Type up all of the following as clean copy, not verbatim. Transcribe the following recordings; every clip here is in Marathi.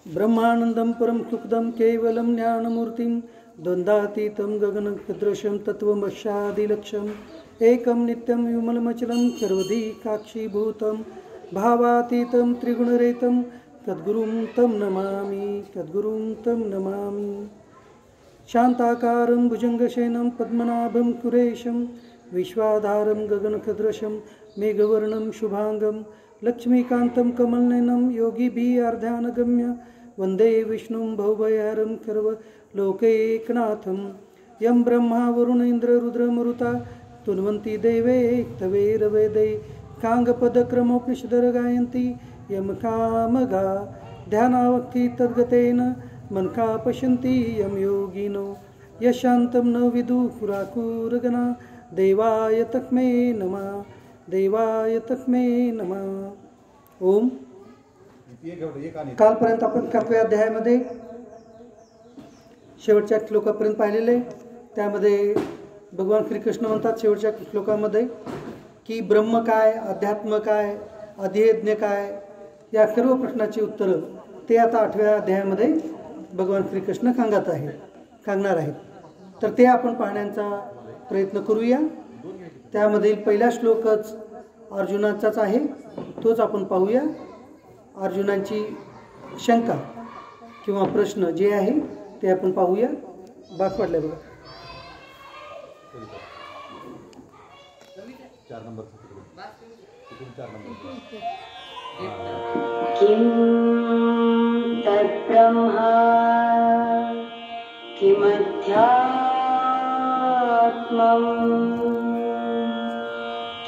ब्रह्मानंदं परम सुखदं केवलं ज्ञानमूर्तिं द्वन्द्वातीतं गगनसदृशं तत्त्वमस्यादिलक्ष्यम् एकं नित्यं विमलमचलं सर्वधिकाक्षीभूतं भावातीतं त्रिगुणरहितं सद्गुरुं तं नमामि शान्ताकारं भुजङ्गशयनं पद्मनाभं सुरेशं विश्वाधारं गगनसदृशं मेघवर्णं शुभांगं लक्ष्मीकान्तं कमलनयनं योगिभिः अर्ध्यानगम्य वन्दे विष्णुं भवभयहरं सर्वलोकैकनाथं यं ब्रह्मा वरुण इंद्र रुद्रमरुता तुन्वन्ति देवे तवेरवेदै काङ्गपदक्रमोपनिषदर गायन्ति यं कामगा ध्यानावक्ति तद्गतेन मनका पश्यन्ति यं योगिनो यशान्तं न विदुः देवाय तस्मै नमः। ओम। कालपर्यंत आपण 7व्या अध्यायामध्ये शेवटच्या श्लोकापर्यंत पाहिलेले. त्यामध्ये भगवान श्रीकृष्ण म्हणतात शेवटच्या श्लोकामध्ये की ब्रह्म काय, अध्यात्म काय, अधियज्ञ काय, या सर्व प्रश्नाची उत्तरं ते आता 8व्या अध्यायामध्ये भगवान श्रीकृष्ण सांगणार आहेत. तर ते आपण पाहण्याचा प्रयत्न करूया. त्यामधील पहिला श्लोकच अर्जुनाचाच आहे, तोच आपण पाहूया. अर्जुनाची शंका किंवा प्रश्न जे आहे ते आपण पाहूया. भाग पडलाय बघा. 4 नंबर किं तद्ब्रह्मा किमध्यात्मम्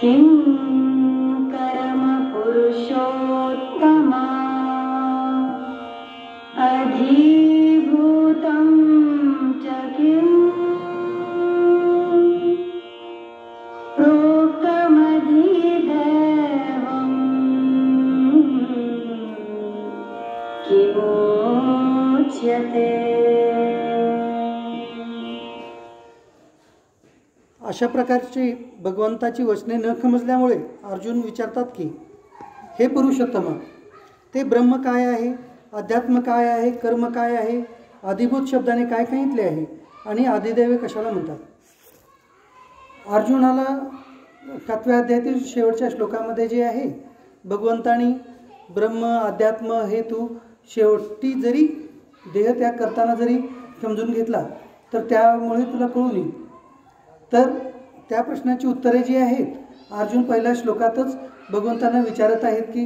किं कर्म पुरुषोत्तमा अधिभूतं च किं प्रोक्तमधिदैवं किमुच्यते. अशा प्रकारची भगवंताची वचने न समजल्यामुळे अर्जुन विचारतात की हे पुरुषोत्तमा, ते ब्रह्म काय आहे, अध्यात्म काय आहे, कर्म काय आहे, अधिभूत शब्दाने काय सांगितले आहे आणि आदिदेव कशाला म्हणतात. अर्जुनाला 7व्या अध्यायातील शेवटच्या श्लोकामध्ये जे आहे भगवंतानी ब्रह्म अध्यात्म हे तू शेवटी जरी देहत्याग करताना जरी समजून घेतला तर त्यामुळे तुला कळून येईल. तर त्या प्रश्नाची उत्तरे जी आहेत अर्जुन पहिल्या श्लोकातच भगवंतांना विचारत आहेत की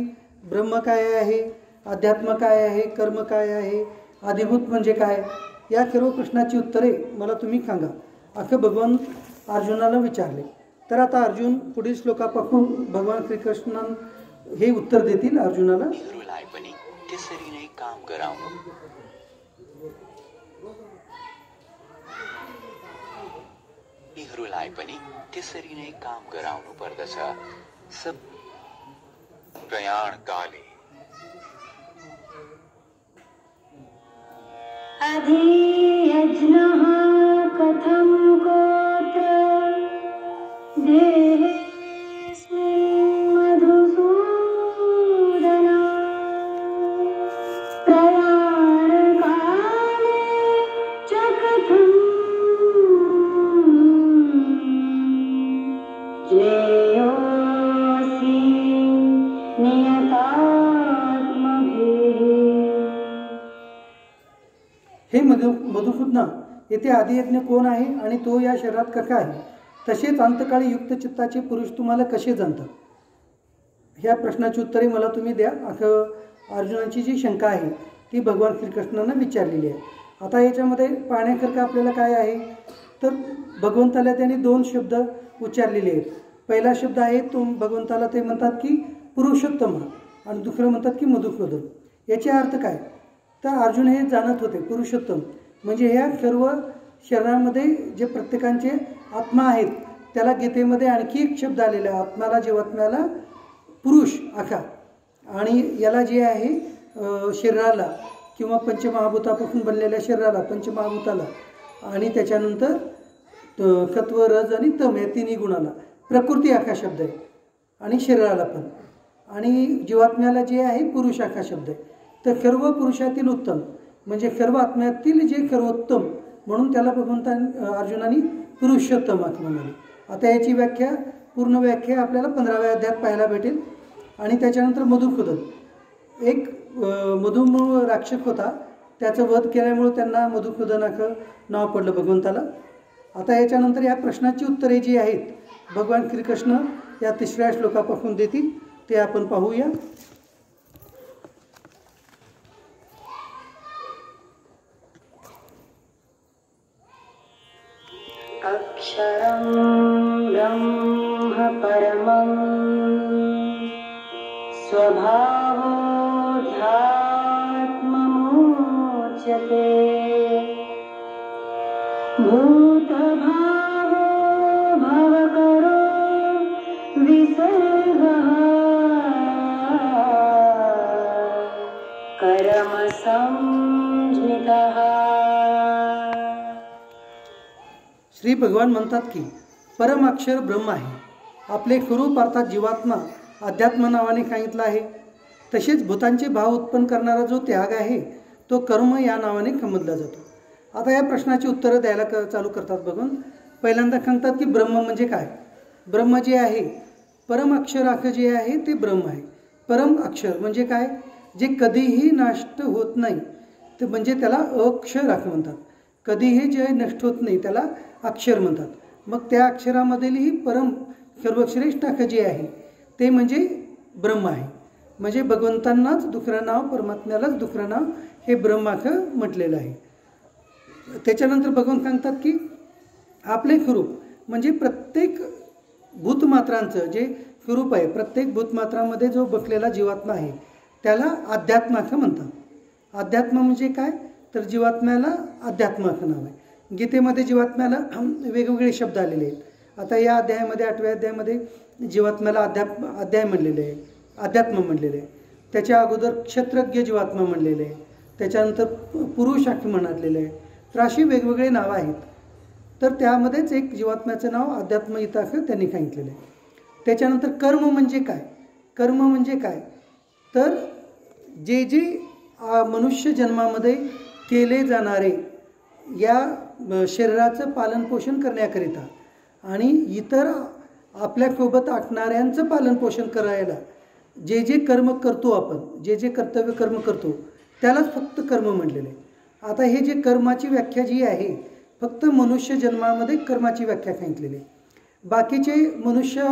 ब्रह्म काय आहे, अध्यात्म काय आहे, कर्म काय आहे, अधिभूत म्हणजे काय, या सर्व प्रश्नाची उत्तरे मला तुम्ही सांगा असं भगवान अर्जुनाला विचारले. तर आता अर्जुन पुढील श्लोकापासून भगवान श्रीकृष्ण हे उत्तर देतील अर्जुनाला. હિરુલાયપની કેસરીને કામ કરાવનું પરદશા સબ પ્રયાણ કાલે अधियज्ञः कथं गोत्र देहेऽस्मिन् मधुसूदना प्रयाणकाले च कथं ज्ञेयोऽसि नियतात्मभिः. हे मधुसूदना, येथे आदियज्ञ कोण आहे आणि तो या शरीरात कसा आहे, तसेच अंतकाळी युक्त चित्ताचे पुरुष तुम्हाला कसे जाणतात, ह्या प्रश्नाची उत्तरे मला तुम्ही द्या असं अर्जुनाची जी शंका आहे ती भगवान श्रीकृष्णांना विचारलेली आहे. आता याच्यामध्ये पाहण्याकरता आपल्याला काय आहे तर भगवंताला त्यांनी 2 शब्द उच्चारलेले आहेत. पहिला शब्द आहे तो भगवंताला ते म्हणतात की पुरुषोत्तम आणि दुसरं म्हणतात की मधुसूदन. याचे अर्थ काय तर अर्जुन हे जाणत होते पुरुषोत्तम म्हणजे ह्या सर्व शरीरामध्ये जे प्रत्येकांचे आत्मा आहेत त्याला गीतेमध्ये आणखी एक शब्द आलेला आहे. आत्म्याला जीवात्म्याला पुरुष आखा आणि याला जे आहे शरीराला किंवा पंचमहाभूतापासून बनलेल्या शरीराला पंचमहाभूताला आणि त्याच्यानंतर सत्व रज आणि तम या 3 गुणाला प्रकृती आखा शब्द आहे आणि शरीराला पण आणि जीवात्म्याला जे आहे पुरुष आखा शब्द आहे. तर सर्व पुरुषातील उत्तम म्हणजे सर्व आत्म्यातील जे सर्वोत्तम म्हणून त्याला अर्जुनाने पुरुषोत्तम आत्मा म्हणाले. आता याची व्याख्या पूर्ण व्याख्या आपल्याला 15व्या अध्यायात पाहायला भेटेल. आणि त्याच्यानंतर मधुसूदन एक मधुमेह राक्षस होता, त्याचं वध केल्यामुळे त्यांना मधुसूदनाचं नाव पडलं भगवंताला. आता याच्यानंतर या प्रश्नाची उत्तरे जी आहेत भगवान श्रीकृष्ण या 3ऱ्या श्लोकापासून देतील ते आपण पाहूया. अक्षरं ब्रह्म परमं स्वभावोऽध्यात्ममुच्यते भूतभावो भवकरो विसर्गः कर्मसंज्ञितः. श्री भगवान म्हणतात की परमाक्षर ब्रह्म आहे. आपले स्वरूप अर्थात जीवात्मा अध्यात्म नावाने सांगितलं आहे. तसेच भूतांचे भाव उत्पन्न करणारा जो त्याग आहे तो कर्म या नावाने समजला जातो. आता या प्रश्नाची उत्तरं द्यायला चालू करतात भगवान. पहिल्यांदा सांगतात की ब्रह्म म्हणजे काय. ब्रह्म जे आहे परम अक्षर जे आहे ते ब्रह्म आहे. परम अक्षर म्हणजे काय, जे कधीही नष्ट होत नाही ते म्हणजे त्याला अक्षर म्हणतात. कधीही जे नष्ट होत नाही त्याला अक्षर म्हणतात. मग त्या अक्षरामधीलही परम सर्वश्रेष्ठ जे आहे ते म्हणजे ब्रह्म आहे. म्हणजे भगवंतांनाच दुसरं नाव, परमात्म्यालाच दुसरं नाव हे ब्रह्माचं म्हटलेलं आहे. त्याच्यानंतर भगवंत सांगतात की आपले स्वरूप म्हणजे प्रत्येक भूतमात्रांचं जे स्वरूप आहे, प्रत्येक भूतमात्रामध्ये जो बसलेला जीवात्मा आहे त्याला अध्यात्माचं म्हणतात. अध्यात्म म्हणजे काय तर जीवात्म्याला अध्यात्माचं नाव आहे. गीतेमध्ये जीवात्म्याला वेगवेगळे शब्द आलेले आहेत. आता या अध्यायामध्ये 8व्या अध्यायामध्ये जीवात्म्याला अध्याय म्हणलेले आहे, अध्यात्म म्हणलेले आहे. त्याच्या अगोदर क्षत्रज्ञ जीवात्मा म्हणलेले आहे, त्याच्यानंतर पुरुषाक्ष म्हटलेलं आहे. तर अशी वेगवेगळे नावं आहेत. तर त्यामध्येच एक जीवात्म्याचं नाव अध्यात्म इथं त्यांनी सांगितलेलं आहे. त्याच्यानंतर कर्म म्हणजे काय. कर्म म्हणजे काय तर जे जे मनुष्य जन्मामध्ये केले जाणारे या शरीराचं पालनपोषण करण्याकरिता आणि इतर आपल्यासोबत असणाऱ्यांचं पालनपोषण करायला जे जे कर्म करतो आपण, जे जे कर्तव्य कर्म करतो त्यालाच फक्त कर्म म्हणलेलं आहे. आता हे जे कर्माची व्याख्या जी आहे फक्त मनुष्य जन्मामध्ये कर्माची व्याख्या सांगितलेली आहे. बाकीचे मनुष्य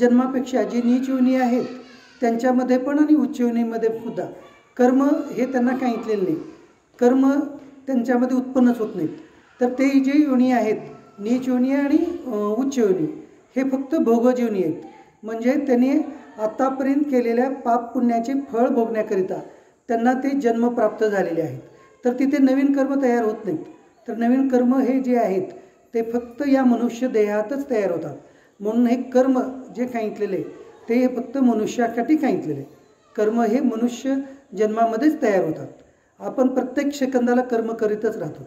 जन्मापेक्षा जी नीच योनी आहेत त्यांच्यामध्ये पण आणि उच्च योनीमध्ये सुद्धा कर्म हे त्यांना सांगितलेलं नाही. कर्म त्यांच्यामध्ये उत्पन्नच होत नाहीत. तर ते जे योनी आहेत नीच योनी आणि उच्च योनी हे फक्त भोगज योनी आहेत. म्हणजे त्यांनी आतापर्यंत केलेल्या पाप पुण्याचे फळ भोगण्याकरिता त्यांना ते जन्म प्राप्त झालेले आहेत. तर तिथे नवीन कर्म तयार होत नाहीत. तर नवीन कर्म हे जे आहेत ते फक्त या मनुष्य देहातच तयार होतात. म्हणून हे कर्म जे सांगितलेले ते फक्त मनुष्यासाठी सांगितलेले. कर्म हे मनुष्य जन्मामध्येच तयार होतात. आपण प्रत्येक सेकंदाला कर्म करीतच राहतो.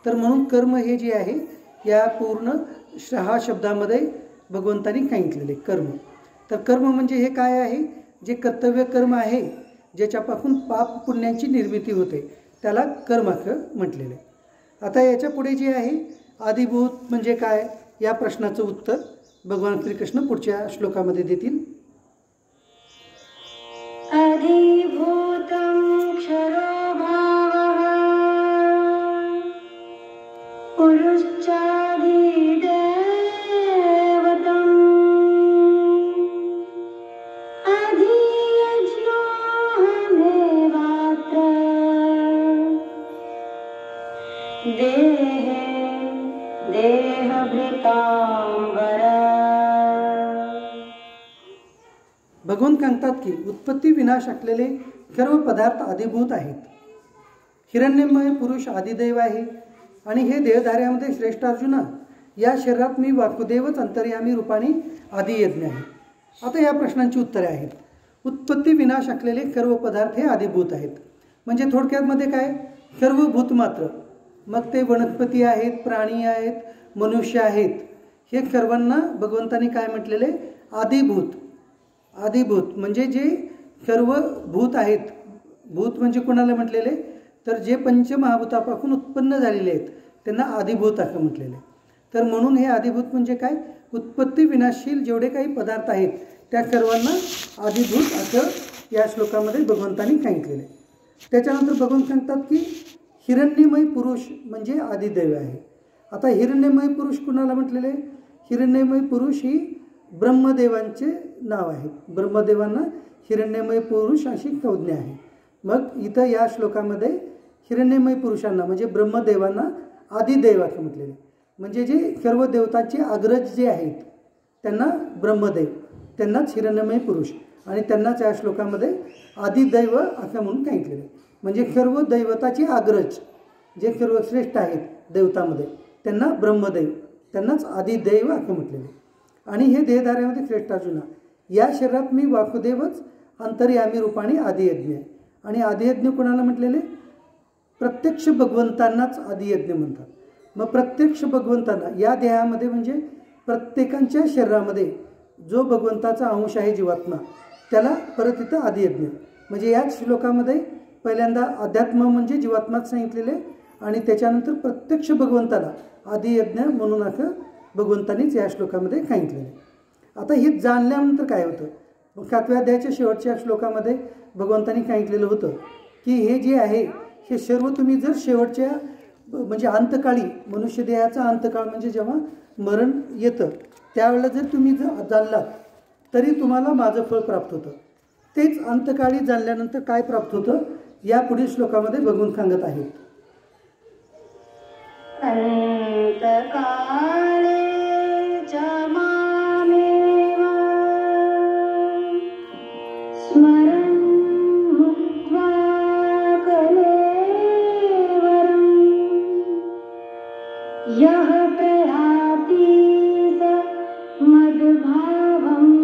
तर म्हणून कर्म हे जे आहे या पूर्ण 6 शब्दामध्ये भगवंतांनी सांगितलेले कर्म. तर कर्म म्हणजे हे काय आहे, जे कर्तव्य कर्म आहे ज्याच्यापासून पाप पुण्याची निर्मिती होते त्याला कर्म असं म्हटलेलं आहे. आता याच्या पुढे जे आहे आदिभूत म्हणजे काय या प्रश्नाचं उत्तर भगवान श्रीकृष्ण पुढच्या श्लोकामध्ये देतील. अधिभूतं क्षरो भावः पुरुश्चादिदेवतम् अधियज्ञोऽहमेवात्र देहे देहभृतांबर. भगवंत सांगतात की उत्पत्ती विनाश असलेले सर्व पदार्थ आदिभूत आहेत. हिरण्यमय पुरुष आदिदैव आहे आणि हे देहधाऱ्यामध्ये श्रेष्ठ अर्जुना या शरीरात मी वासुदेवच अंतर्यामी रूपाने आदियज्ञ आहे. आता या प्रश्नांची उत्तरे आहेत. उत्पत्ती विनाश असलेले सर्व पदार्थ हे आदिभूत आहेत. म्हणजे थोडक्यातमध्ये काय सर्व भूतमात्र, मग ते वनस्पती आहेत, प्राणी आहेत, मनुष्य आहेत, हे सर्वांना भगवंतांनी काय म्हटलेले आदिभूत. आदिभूत म्हणजे जे सर्व भूत आहेत भूत म्हणजे कोणाला म्हटलेले, तर जे पंचमहाभूतापासून उत्पन्न झालेले आहेत त्यांना आदिभूत असं म्हटलेले. तर म्हणून हे आदिभूत म्हणजे काय, उत्पत्ती विनाशील जेवढे काही पदार्थ आहेत त्या सर्वांना आदिभूत असं या श्लोकामध्ये भगवंतांनी सांगितलेलं आहे. त्याच्यानंतर भगवंत सांगतात की हिरण्यमय पुरुष म्हणजे आदिदैव आहे. आता हिरण्यमय पुरुष कुणाला म्हटलेले, हिरण्यमय पुरुष ही ब्रह्मदेवांचे नाव आहे. ब्रह्मदेवांना हिरण्यमय पुरुष अशी संज्ञा आहे. मग इथं या श्लोकामध्ये हिरण्यमय पुरुषांना म्हणजे ब्रह्मदेवांना आदिदेव असं म्हटलेले. म्हणजे जे सर्व देवतांचे अग्रज जे आहेत त्यांना ब्रह्मदेव, त्यांनाच हिरण्यमय पुरुष आणि त्यांनाच या श्लोकामध्ये आदिदैव असं म्हणून सांगितलेलं आहे. म्हणजे सर्व दैवताचे अग्रज जे सर्वश्रेष्ठ आहेत देवतामध्ये त्यांना ब्रह्मदेव, त्यांनाच आदिदैव असं म्हटलेलं आहे. आणि हे देहधाऱ्यामध्ये श्रेष्ठ अर्जुना, या शरीरात मी वासुदेवच अंतर्यामी रूपाने आदियज्ञ आहे. आणि आदियज्ञ कोणाला म्हटलेले, प्रत्यक्ष भगवंतांनाच आदियज्ञ म्हणतात. मग प्रत्यक्ष भगवंतांना या देहामध्ये म्हणजे प्रत्येकांच्या शरीरामध्ये जो भगवंताचा अंश आहे जीवात्मा त्याला परत इथं आदियज्ञ. म्हणजे याच श्लोकामध्ये पहिल्यांदा अध्यात्म म्हणजे जीवात्माच सांगितलेले आणि त्याच्यानंतर प्रत्यक्ष भगवंताला आदियज्ञ म्हणून असं भगवंतांनीच या श्लोकामध्ये सांगितलेले. आता हे जाणल्यानंतर काय होतं, 7व्या अध्यायाच्या शेवटच्या श्लोकामध्ये भगवंतांनी सांगितलेलं होतं की हे जे आहे हे सर्व तुम्ही जर शेवटच्या म्हणजे अंतकाळी, मनुष्य देहाचा अंतकाळ म्हणजे जेव्हा मरण येतं त्यावेळेला जर तुम्ही जाणलात तरी तुम्हाला माझं फळ प्राप्त होतं. तेच अंतकाळी जाणल्यानंतर काय प्राप्त होतं या पुढील श्लोकामध्ये भगवंत सांगत आहेत. अंतकाळे च मामेव स्मरन् मुक्त्वा कलेवरम् यः प्रयाति स मद्भावम्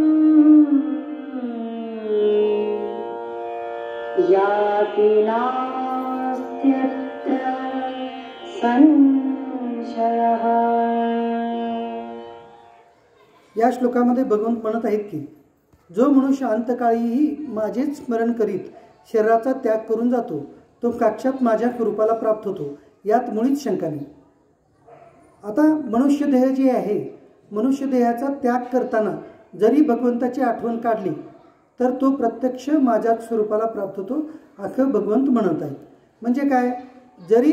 याति नास्त्यत्र संशयः. या श्लोकामध्ये भगवंत म्हणत आहेत की जो मनुष्य अंतकाळीही माझेच स्मरण करीत शरीराचा त्याग करून जातो तो साक्षात माझ्या स्वरूपाला प्राप्त होतो, यात मुळीच शंका नाही. आता मनुष्य देह जे आहे, मनुष्य देहाचा त्याग करताना जरी भगवंताची आठवण काढली तर तो प्रत्यक्ष माझ्याच स्वरूपाला प्राप्त होतो असं भगवंत म्हणत आहेत. म्हणजे काय, जरी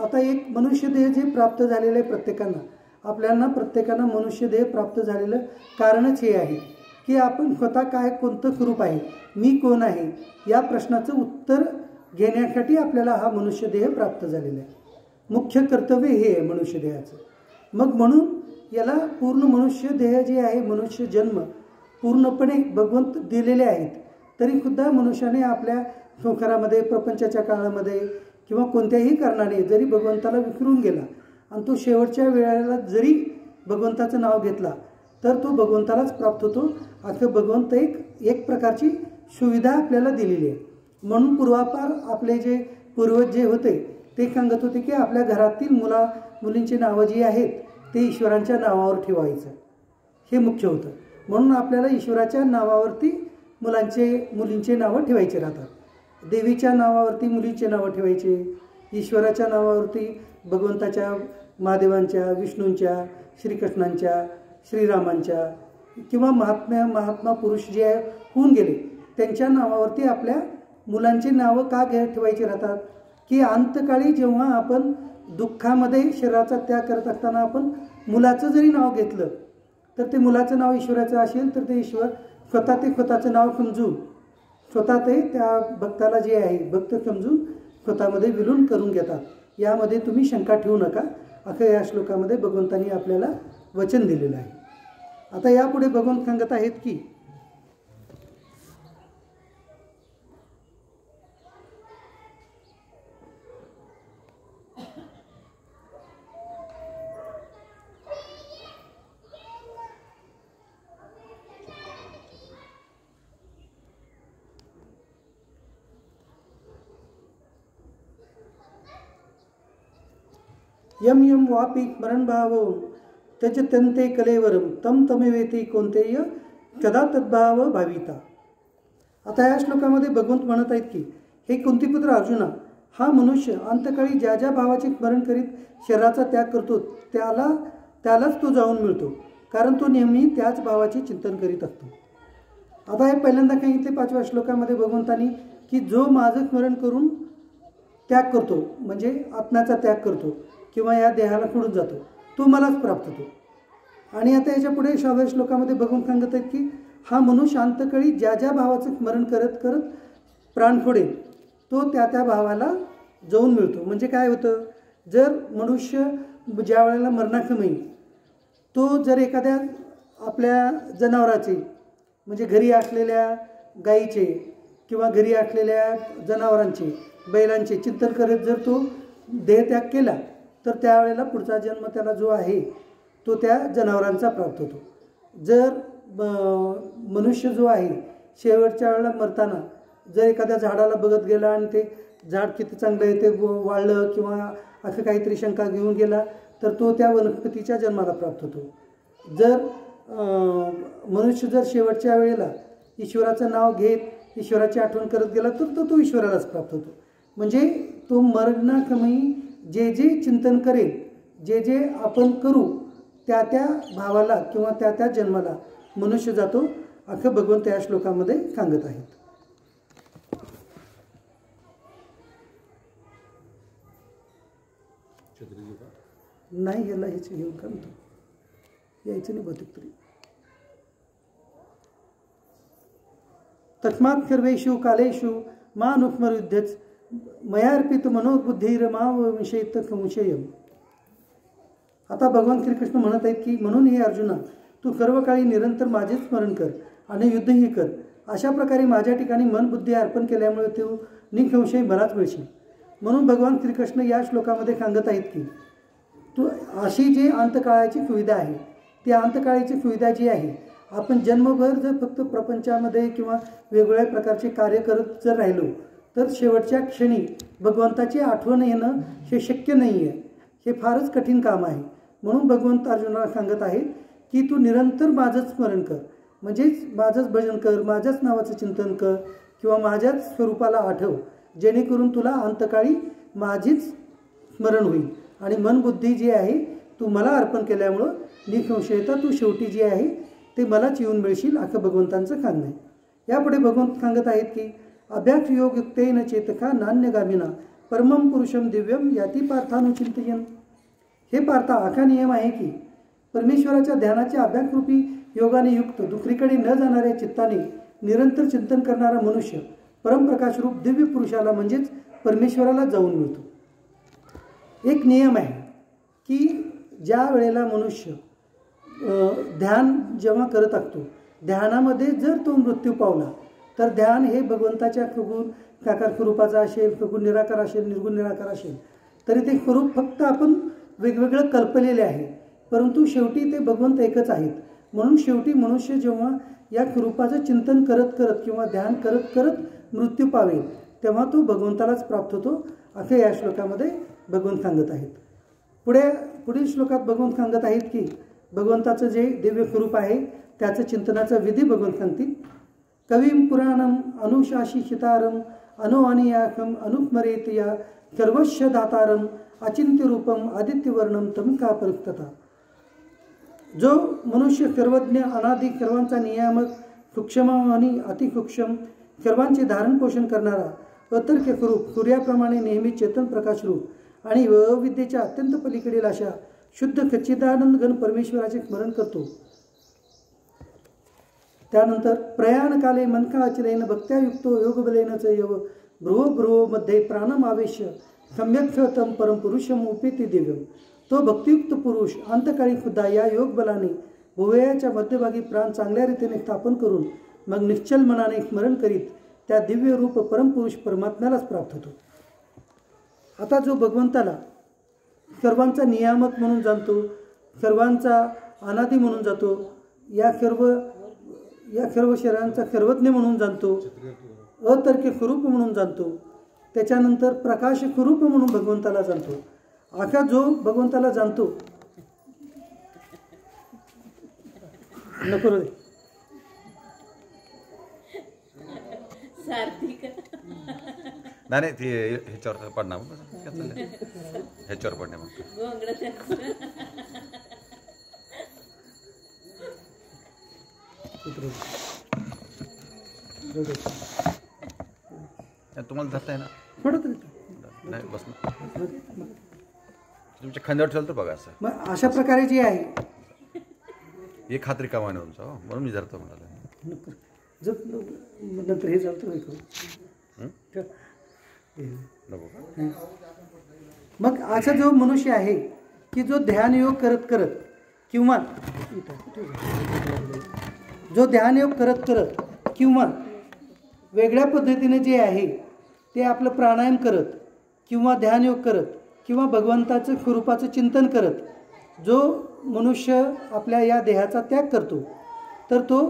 आता एक मनुष्य देह जे प्राप्त झालेलं आहे प्रत्येकांना प्रत्येकांना मनुष्य देह प्राप्त झालेलं कारणच हे आहे की आपण स्वतः काय कोणतं स्वरूप आहे, मी कोण आहे या प्रश्नाचं उत्तर घेण्यासाठी आपल्याला हा मनुष्य देह प्राप्त झालेला आहे. मुख्य कर्तव्य हे आहे मनुष्य देहाचं. मग म्हणून याला पूर्ण मनुष्य देह जे आहे, मनुष्य जन्म पूर्णपणे भगवंत दिलेले आहेत. तरीसुद्धा मनुष्याने आपल्या संसारामध्ये प्रपंचाच्या काळामध्ये किंवा कोणत्याही कारणाने जरी भगवंताला विसरून गेला आणि तो शेवटच्या वेळेला जरी भगवंताचं नाव घेतला तर तो भगवंतालाच प्राप्त होतो असं भगवंत एक प्रकारची सुविधा आपल्याला दिलेली आहे. म्हणून पूर्वापार आपले जे पूर्वज जे होते ते सांगत होते की आपल्या घरातील मुलींची नावं जी आहेत ते ईश्वरांच्या नावावर ठेवायचं, हे मुख्य होतं. म्हणून आपल्याला ईश्वराच्या नावावरती मुलींचे नावं ठेवायचे राहतात. देवीच्या नावावरती मुलींचे नावं ठेवायचे, ईश्वराच्या नावावरती भगवंताच्या, महादेवांच्या, विष्णूंच्या, श्रीकृष्णांच्या, श्रीरामांच्या किंवा महात्मा पुरुष जे होऊन गेले त्यांच्या नावावरती आपल्या मुलांची नावं का ठेवायची राहतात की अंतकाळी जेव्हा आपण दुःखामध्ये शरीराचा त्याग करत असताना आपण मुलाचं जरी नाव घेतलं तर ते मुलाचं नाव ईश्वराचं असेल तर ते ईश्वर स्वतःचं नाव समजून स्वतः ते त्या भक्ताला जे आहे भक्त समजून स्वतःमध्ये विलीन करून घेतात. यामध्ये तुम्ही शंका ठेवू नका असं या श्लोकामध्ये भगवंतांनी आपल्याला वचन दिलेलं आहे. आता यापुढे भगवंत सांगत आहेत की यम यम वापी स्मरणभावो त्यजत्यन्ते कलेवरम तम तमेवेती कोणतेय सदा तद्भाव भाविता. आता या श्लोकामध्ये भगवंत म्हणत आहेत की हे कुंतीपुत्र अर्जुना, हा मनुष्य अंतकाळी ज्या ज्या भावाचे स्मरण करीत शरीराचा त्याग करतो त्यालाच तो जाऊन मिळतो, कारण तो नेहमी त्याच भावाचे चिंतन करीत असतो. आता हे पहिल्यांदा सांगितले 5व्या श्लोकामध्ये भगवंतांनी की जो माझं स्मरण करून त्याग करतो, म्हणजे आत्म्याचा त्याग करतो किंवा या देहाला सोडून जातो, तो मलाच प्राप्त होतो. आणि आता याच्या पुढे 6व्या श्लोकामध्ये भगवंत सांगत आहेत की हा मनुष्य अंतकाळी ज्या ज्या भावाचं स्मरण करत करत प्राण फोडेल तो त्या त्या भावाला जाऊन मिळतो. म्हणजे काय होतं, जर मनुष्य ज्या वेळेला मरणासमयी तो जर एखाद्या आपल्या जनावराचे, म्हणजे घरी असलेल्या गाईचे किंवा घरी असलेल्या जनावरांचे, बैलांचे चिंतन करत जर तो देहत्याग केला तर त्यावेळेला पुढचा जन्म त्याला जो आहे तो त्या जनावरांचा प्राप्त होतो. जर मनुष्य जो आहे शेवटच्या वेळेला मरताना जर एखाद्या झाडाला बघत गेला आणि ते झाड किती चांगलं आहे ते वाळलं किंवा असं काहीतरी शंका घेऊन गेला तर तो त्या वनस्पतीच्या जन्माला प्राप्त होतो. जर मनुष्य जर शेवटच्या वेळेला ईश्वराचं नाव घेत ईश्वराची आठवण करत गेला तर तो ईश्वरालाच प्राप्त होतो. म्हणजे तो मरणासमयी जे जे चिंतन करेल, जे जे आपण करू त्या त्या भावाला किंवा त्या त्या जन्माला मनुष्य जातो, असं भगवंत या श्लोकामध्ये सांगत आहेत. नाही ह्याला ह्याचे घेऊन का म्हणतो यायचं नाही बहुतेक तरी. तस्मात् सर्वेषु कालेषु मा नुस्मरुध्यच मयार्पित मनोबुद्धीर मा विषयित संशयम. आता भगवान श्रीकृष्ण म्हणत आहेत की म्हणून हे अर्जुना, तू सर्व काळी निरंतर माझेच स्मरण कर आणि युद्धही कर. अशा प्रकारे माझ्या ठिकाणी मन बुद्धी अर्पण केल्यामुळे तू निसंशय मलाच मिळशील. म्हणून भगवान श्रीकृष्ण या श्लोकामध्ये सांगत आहेत की तू अशी जी अंतकाळाची सुविधा आहे, ती अंतकाळाची सुविधा जी आहे, आपण जन्मभर जर फक्त प्रपंचामध्ये किंवा वेगवेगळ्या प्रकारचे कार्य करत जर राहिलो तर शेवटच्या क्षणी भगवंताची आठवण येणं हे शक्य नाही आहे. हे फारच कठीण काम आहे. म्हणून भगवंत अर्जुनाला सांगत आहेत की तू निरंतर माझंच स्मरण कर, म्हणजेच माझंच भजन कर, माझ्याच नावाचं चिंतन कर किंवा माझ्याच स्वरूपाला आठव, जेणेकरून तुला अंतकाळी माझीच स्मरण होईल आणि मनबुद्धी जी आहे तू मला अर्पण केल्यामुळं निसंशयता तू शेवटी जी आहे ते मलाच येऊन मिळशील, असं भगवंतांचं सांगणं आहे. यापुढे भगवंत सांगत आहेत की अभ्यास योग युक्तेन चेतका नान्यगामिना परमं पुरुषम दिव्यम याती पार्थानुचिंतयन. हे पार्था, असा नियम आहे की परमेश्वराच्या ध्यानाच्या अभ्यासरूपी योगाने युक्त दुसरीकडे न जाणाऱ्या चित्ताने निरंतर चिंतन करणारा मनुष्य परमप्रकाशरूप दिव्य पुरुषाला म्हणजेच परमेश्वराला जाऊन मिळतो. एक नियम आहे की ज्या वेळेला मनुष्य ध्यान जेव्हा करत असतो, ध्यानामध्ये जर तो मृत्यू पावला तर ध्यान हे भगवंताच्या सगुण साकार स्वरूपाचा असेल, सगुण निराकार असेल, निर्गुण निराकार असेल, तरी ते स्वरूप फक्त आपण वेगवेगळं कल्पलेले आहे, परंतु शेवटी ते भगवंत एकच आहेत. म्हणून शेवटी मनुष्य जेव्हा या स्वरूपाचं चिंतन करत करत किंवा ध्यान करत करत मृत्यू पावेल तेव्हा तो भगवंतालाच प्राप्त होतो, असे या श्लोकामध्ये भगवंत सांगत आहेत. पुढील श्लोकात भगवंत सांगत आहेत की भगवंताचं जे दिव्य स्वरूप आहे त्याचं चिंतनाचा विधी भगवंत सांगतील. कविं पुराणम अनुशासितारम अनुवानियाकम अनुस्मरेत या सर्वस्य दातारम अचिंत्य रूपम आदित्यवर्णम तमिका परिक्तता. जो मनुष्य सर्वज्ञ अनादि सर्वांचा नियामक सूक्ष्म आणि अतिसूक्ष्म सर्वांचे धारण पोषण करणारा अतर्क्य स्वरूप सूर्याप्रमाणे नेहमी चेतन प्रकाश रूप आणि अविद्येच्या अत्यंत पलीकडील अशा शुद्ध सच्चिदानंद गण परमेश्वराचे स्मरण करतो. त्यानंतर प्रयाणकाले मनका अचलेन भक्त्यायुक्तो योगबलेन च यव भ्रुव मध्ये प्राणमावेश्य सम्यक्तम परमपुरुषम उपेती दिव्यम. तो भक्तियुक्त पुरुष अंतकाळी सुद्धा या योग बलाने भुवयाच्या मध्यभागी प्राण चांगल्या रीतीने स्थापन करून मग निश्चल मनाने स्मरण करीत त्या दिव्य रूप परमपुरुष परमात्म्यालाच प्राप्त होतो. आता जो भगवंताला सर्वांचा नियामक म्हणून जाणतो, सर्वांचा अनादी म्हणून जातो, या सर्व शरीरांचा सर्वज्ञ म्हणून जाणतो, अतर्क्य स्वरूप म्हणून जाणतो, त्याच्यानंतर प्रकाश स्वरूप म्हणून भगवंताला जाणतो. असा जो भगवंताला जाणतो नको रे नाही नाही ते ह्याच्यावर पडणार ह्याच्यावर पडणे मग तुम्हाला धरताय ना नाही बस ना तुमच्या खांद्यावर ठेवलं तर बघा असं मग अशा प्रकारे जे आहे एक खात्री कामाने तुमचा म्हणून मी धरतो म्हणाला नंतर हे चालतं नको मग असा जो मनुष्य आहे की जो ध्यानयोग करत करत किंवा जो ध्यानयोग करत करत किंवा वेगळ्या पद्धतीने जे आहे ते आपलं प्राणायाम करत किंवा ध्यानयोग करत किंवा भगवंताचं स्वरूपाचं चिंतन करत जो मनुष्य आपल्या या देहाचा त्याग करतो तर तो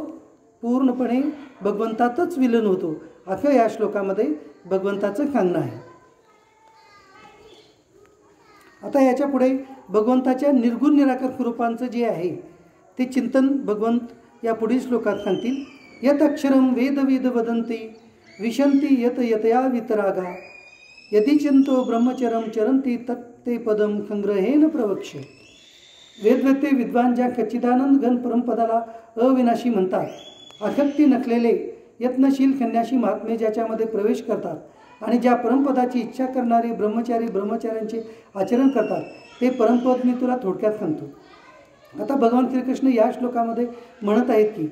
पूर्णपणे भगवंतातच विलीन होतो असं या श्लोकामध्ये भगवंताचं सांगणं आहे. आता याच्या पुढे भगवंताच्या निर्गुण निराकार स्वरूपांचं जे आहे ते चिंतन भगवंत या पुढील श्लोकात सांगतील. यत अक्षरम वेद वेद वदंती विशंती यत यतया वितरागा यदि चिंतो ब्रह्मचरम चरंती तत्ते पदम संग्रहेन प्रवक्ष्य. वेदवेत्ते विद्वान ज्या सच्चिदानंद घन परमपदाला अविनाशी म्हणतात, आसक्ती नसलेले यत्नशील संन्यासी महात्मे ज्याच्यामध्ये प्रवेश करतात आणि ज्या परमपदाची इच्छा करणारे ब्रह्मचारी ब्रह्मचार्यांचे आचरण करतात ते परमपद मी तुला थोडक्यात सांगतो. आता भगवान श्रीकृष्ण या श्लोकामध्ये म्हणत आहेत की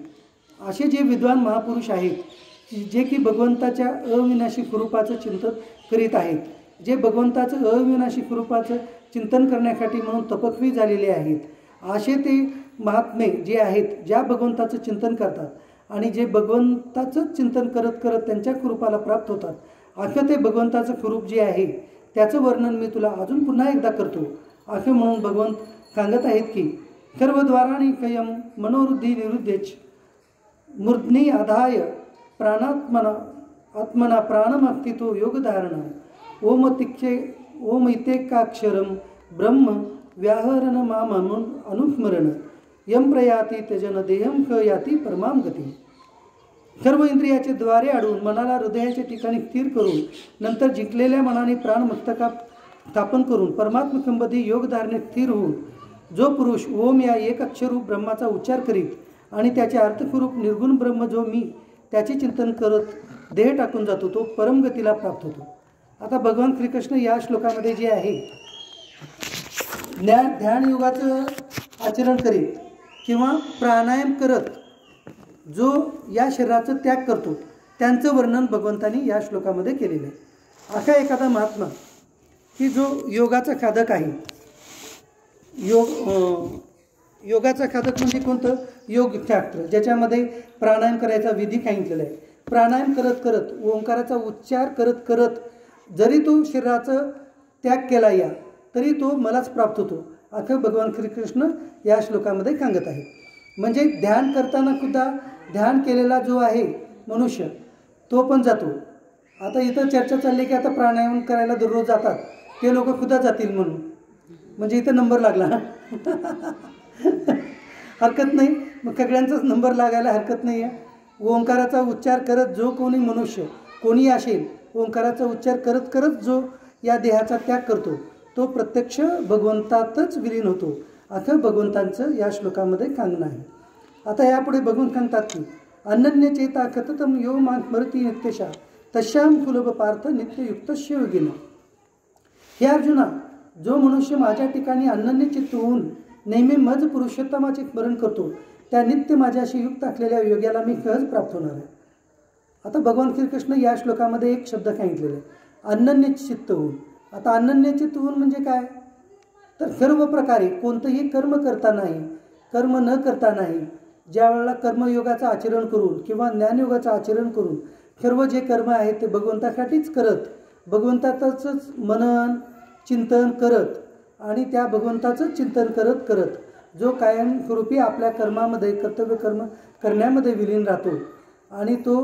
असे जे विद्वान महापुरुष आहेत जे की भगवंताच्या अविनाशी स्वरूपाचं चिंतन करीत आहेत, जे भगवंताचं अविनाशी स्वरूपाचं चिंतन करण्यासाठी म्हणून तपस्वी झालेले आहेत, असे ते महात्मे जे आहेत ज्या भगवंताचं चिंतन करतात आणि जे भगवंताचंच चिंतन करत करत त्यांच्या स्वरूपाला प्राप्त होतात, असं ते भगवंताचं स्वरूप जे आहे त्याचं वर्णन मी तुला अजून पुन्हा एकदा करतो असं म्हणून भगवंत सांगत आहेत की सर्वद्वाराणी कयम मनोवृद्धी निरुद्धेच मूर्ध्नी आधाय प्राणात्मना आत्मना प्राणमस्तितो योगधारण ओम तिक्षे ओम इतेकाक्षरम ब्रह्म व्याहरण मामून अनुस्मरण यम प्रयाती त्यजन देहम ख याती परमाम गती. सर्व इंद्रियाचे द्वारे अडून मनाला हृदयाच्या ठिकाणी स्थिर करून नंतर जिंकलेल्या मनाने प्राण मस्तकात स्थापन करून परमात्मसंबंधी योगधारणे स्थिर होऊन जो पुरुष ओम या एक अक्षरूप ब्रह्माचा उच्चार करीत आणि त्याचे अर्थस्वरूप निर्गुण ब्रह्म जो मी त्याचे चिंतन करत देह टाकून जातो तो परमगतीला प्राप्त होतो. आता भगवान श्रीकृष्ण या श्लोकामध्ये जे आहे ध्यान योगाचं आचरण करीत किंवा प्राणायाम करत जो या शरीराचं त्याग करतो त्यांचं वर्णन भगवंतांनी या श्लोकामध्ये केलेलं आहे. असा एखादा महात्मा की जो योगाचा साधक आहे, योगाचा साधक म्हणजे कोणतं, योगशास्त्र ज्याच्यामध्ये प्राणायाम करायचा विधी सांगितलेला आहे. प्राणायाम करत करत ओंकाराचा उच्चार करत करत जरी तो शरीराचं त्याग केला या तरी तो मलाच प्राप्त होतो असं भगवान श्रीकृष्ण या श्लोकामध्ये सांगत आहे. म्हणजे ध्यान करताना सुद्धा ध्यान केलेला जो आहे मनुष्य तो पण जातो. आता इथं चर्चा चालली की आता प्राणायाम करायला दररोज जातात ते लोक सुद्धा जातील म्हणून, म्हणजे इथं नंबर लागला हरकत नाही, मग सगळ्यांचाच नंबर लागायला हरकत नाही आहे. ओंकाराचा उच्चार करत जो कोणी मनुष्य कोणी असेल ओंकाराचा उच्चार करत करत जो या देहाचा त्याग करतो तो प्रत्यक्ष भगवंतातच विलीन होतो असं भगवंतांचं या श्लोकामध्ये सांगणं आहे. आता यापुढे बघून सांगतात की अनन्य चेता कथतम यो मान स्मरती नित्यशा तश्याम सुलभ पार्थ नित्ययुक्तस्य योगिना. हे अर्जुना, जो मनुष्य माझ्या ठिकाणी अनन्य चित्त होऊन नेहमी मज पुरुषोत्तमाचे स्मरण करतो त्या नित्य माझ्याशी युक्त असलेल्या योग्याला मी सहज प्राप्त होणार आहे. आता भगवान श्रीकृष्ण या श्लोकामध्ये एक शब्द सांगितलेला आहे, अनन्य चित्त होऊन. आता अनन्य चित्त होऊन म्हणजे काय, तर सर्व प्रकारे कोणतंही कर्म करता नाही, कर्म न करता नाही, ज्या वेळेला कर्मयोगाचं आचरण करून किंवा ज्ञानयोगाचं आचरण करून सर्व जे कर्म आहेत ते भगवंतासाठीच करत भगवंताचंच मनन चिंतन करत आणि त्या भगवंताचंच चिंतन करत करत जो कायमस्वरूपी आपल्या कर्मामध्ये कर्तव्य कर्म करण्यामध्ये विलीन राहतो आणि तो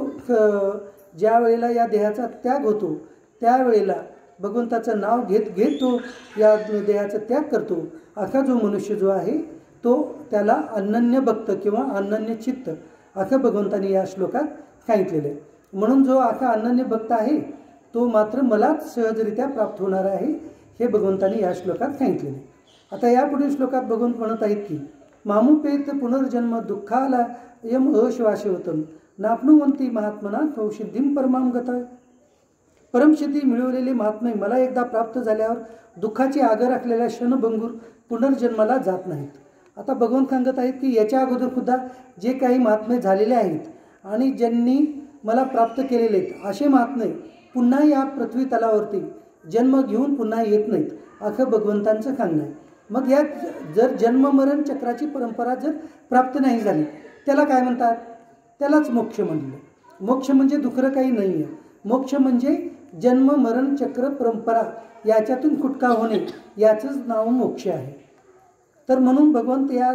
ज्या वेळेला या देहाचा त्याग होतो त्यावेळेला भगवंताचं नाव घेत घेत तो या देहाचा त्याग करतो असा जो मनुष्य जो आहे तो त्याला अनन्य भक्त किंवा अनन्य चित्त असं भगवंतांनी या श्लोकात सांगितलेलं आहे. म्हणून जो असा अनन्य भक्त आहे तो मात्र मलाच सहजरित्या प्राप्त होणार आहे, हे भगवंतांनी या श्लोकात सांगितलेले. आता यापुढील श्लोकात भगवंत म्हणत आहेत की मामुपेत पुनर्जन्म दुःखाला यम अश्वासवतम नापनुवंती महात्मना कौसिद्धीम परमाम गता. परमसिद्धी मिळवलेले महात्मे मला एकदा प्राप्त झाल्यावर दुःखाची आगर असलेल्या क्षणभंगूर पुनर्जन्माला जात नाहीत. आता भगवंत सांगत आहेत की याच्या अगोदर सुद्धा जे काही महात्मे झालेले आहेत आणि ज्यांनी मला प्राप्त केलेले आहेत असे महात्मे पुन्हा या पृथ्वी तलावरती जन्म घेऊन पुन्हा येत नाहीत, असं भगवंतांचं सांगणं आहे. मग या जर जन्म मरण चक्राची परंपरा जर प्राप्त नाही झाली त्याला काय म्हणतात? त्यालाच मोक्ष म्हणलं. मोक्ष म्हणजे दुसरं काही नाही आहे. मोक्ष म्हणजे जन्म मरण चक्र परंपरा याच्यातून सुटका होणे, याचंच नाव मोक्ष आहे. तर म्हणून भगवंत या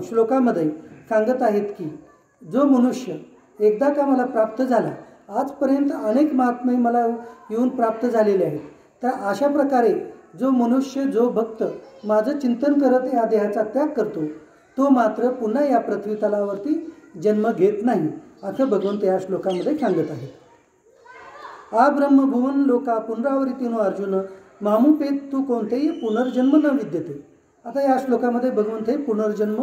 श्लोकामध्ये सांगत आहेत की जो मनुष्य एकदा का मला प्राप्त झाला, आजपर्यंत अनेक महात्मे मला येऊन प्राप्त झालेले आहेत, तर अशा प्रकारे जो मनुष्य जो भक्त माझं चिंतन करत या देहाचा त्याग करतो तो मात्र पुन्हा या पृथ्वी तलावरती जन्म घेत नाही, असं भगवंत या श्लोकामध्ये सांगत आहेत. आ ब्रह्मभुवन लोका पुनरावृत्तीनो अर्जुन मामुपेत तू कोणतेही पुनर्जन्म न विद्यते. आता या श्लोकामध्ये भगवंत हे पुनर्जन्म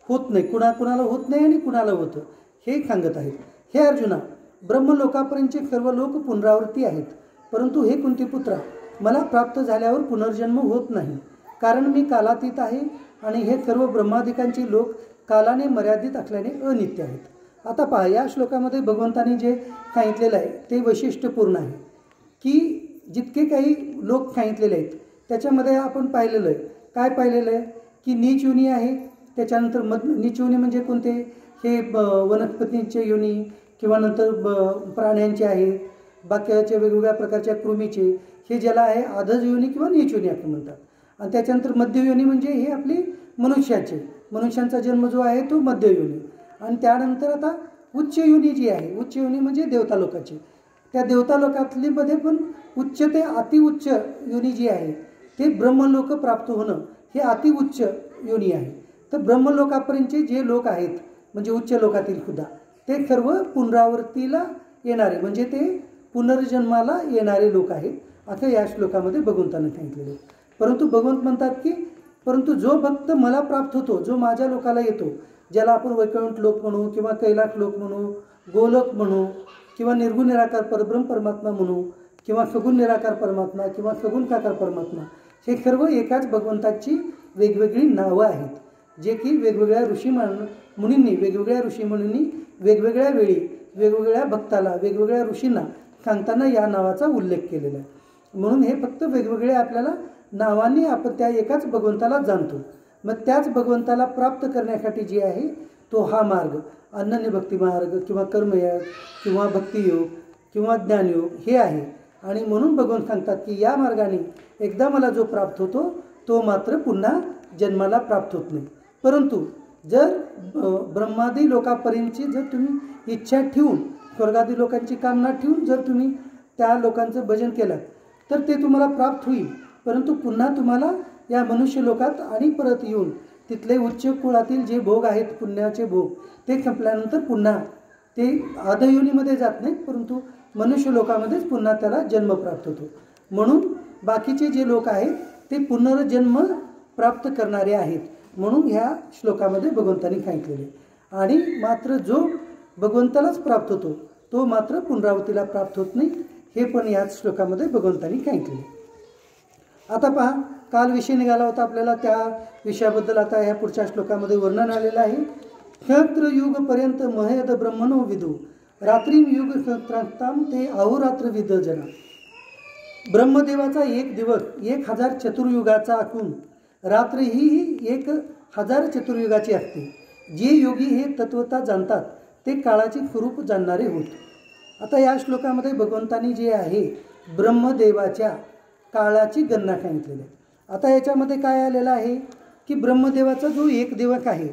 होत नाही, कुणाला होत नाही आणि कुणाला होतं हे सांगत आहेत. हे अर्जुना, ब्रह्मलोकापर्यंतचे सर्व लोक पुनरावृत्ती आहेत, परंतु हे कुंतीपुत्रा मला प्राप्त झाल्यावर पुनर्जन्म होत नाही, कारण मी कालातीत आहे आणि हे सर्व ब्रह्मादिकांचे लोक कालाने मर्यादित असल्याने अनित्य आहेत. आता पहा, या श्लोकामध्ये भगवंतांनी जे सांगितलेलं आहे ते वैशिष्ट्यपूर्ण आहे की जितके काही लोक सांगितलेले आहेत त्याच्यामध्ये आपण पाहिलेलं आहे, काय पाहिलेलं आहे की नीच योनी आहे, त्याच्यानंतर नीच योनी म्हणजे कोणते, हे वनस्पतींचे योनी किंवा नंतर प्राण्यांचे आहेत, बाकीच्या वेगवेगळ्या प्रकारच्या कृमीचे, हे ज्याला आहे आधज योनी किंवा नीच योनी असं म्हणतात. आणि त्याच्यानंतर मध्ययोनी म्हणजे हे आपली मनुष्यांचा जन्म जो आहे तो मध्ययोनी. आणि त्यानंतर आता उच्च योनी जी आहे, उच्च योनी म्हणजे देवता लोकाची, त्या देवता लोकातली मध्ये पण उच्च ते अतिउच्च योनी जी आहे ते ब्रह्मलोक प्राप्त होणं हे अतिउच्च योनी आहे. तर ब्रह्मलोकापर्यंतचे जे लोक आहेत म्हणजे उच्च लोकातील सुद्धा ते सर्व पुनरावृत्तीला येणारे म्हणजे ते पुनर्जन्माला येणारे लोक आहेत, असं या श्लोकामध्ये भगवंताने सांगितलेले. परंतु भगवंत म्हणतात की परंतु जो भक्त मला प्राप्त होतो, जो माझ्या लोकाला येतो, ज्याला आपण वैकुंठ लोक म्हणू किंवा कैलास लोक म्हणू, गोलोक म्हणू किंवा निर्गुण निराकार परब्रह्म परमात्मा म्हणू किंवा सगुण निराकार परमात्मा किंवा सगुण साकार परमात्मा, हे सर्व एकाच भगवंताची वेगवेगळी नावं आहेत, जे की वेगवेगळ्या मुनींनी वेगवेगळ्या वेळी वेगवेगळ्या भक्ताला वेगवेगळ्या ऋषींना सांगताना या नावाचा उल्लेख केलेला आहे. म्हणून हे फक्त वेगवेगळे आपल्याला नावांनी आपण त्या एकाच भगवंताला जाणतो. मग त्याच भगवंताला प्राप्त करण्यासाठी जे आहे तो हा मार्ग अनन्य भक्ती मार्ग किंवा कर्मयोग किंवा भक्तियोग किंवा ज्ञानयोग हे आहे. आणि म्हणून भगवंत सांगतात की या मार्गाने एकदा मला जो प्राप्त होतो तो मात्र पुन्हा जन्माला प्राप्त होत नाही. परंतु जर ब्रह्मादी लोकापर्यंतची जर तुम्ही इच्छा ठेवून स्वर्गादी लोकांची कामना ठेवून जर तुम्ही त्या लोकांचं भजन केलं तर ते तुम्हाला प्राप्त होईल. परंतु पुन्हा तुम्हाला या मनुष्य लोकात आणि परत येऊन तिथले उच्च कुळातील जे भोग आहेत पुण्याचे भोग ते संपल्यानंतर पुन्हा ते आधयोनीमध्ये जात नाहीत, परंतु मनुष्य लोकामध्येच पुन्हा त्याला जन्म प्राप्त होतो. म्हणून बाकीचे जे लोक आहेत ते पुनर्जन्म प्राप्त करणारे आहेत, म्हणून ह्या श्लोकामध्ये भगवंतांनी सांगितलेले. आणि मात्र जो भगवंतालाच प्राप्त होतो तो मात्र पुनरावृत्तीला प्राप्त होत नाही, हे पण याच श्लोकामध्ये भगवंतांनी सांगितलेले. आता पहा, काल विषय निघाला होता आपल्याला, त्या विषयाबद्दल आता ह्या पुढच्या श्लोकामध्ये वर्णन आलेलं आहे. सहस्त्र युग पर्यंत महेद ब्रह्मणो विदू रात्री युग सहस्त्रांताम ते अहोरात्र विद जना. ब्रह्मदेवाचा एक दिवस 1000 चतुर्युगाचा असून रात्र ही 1000 चतुर्युगाची असते. जे योगी हे तत्वता जाणतात ते काळाचे स्वरूप जाणणारे होत. आता या श्लोकामध्ये भगवंतांनी जे आहे ब्रह्मदेवाच्या काळाची गणना सांगितलेली आहे. आता याच्यामध्ये काय आलेलं आहे की ब्रह्मदेवाचा जो एक दिवस आहे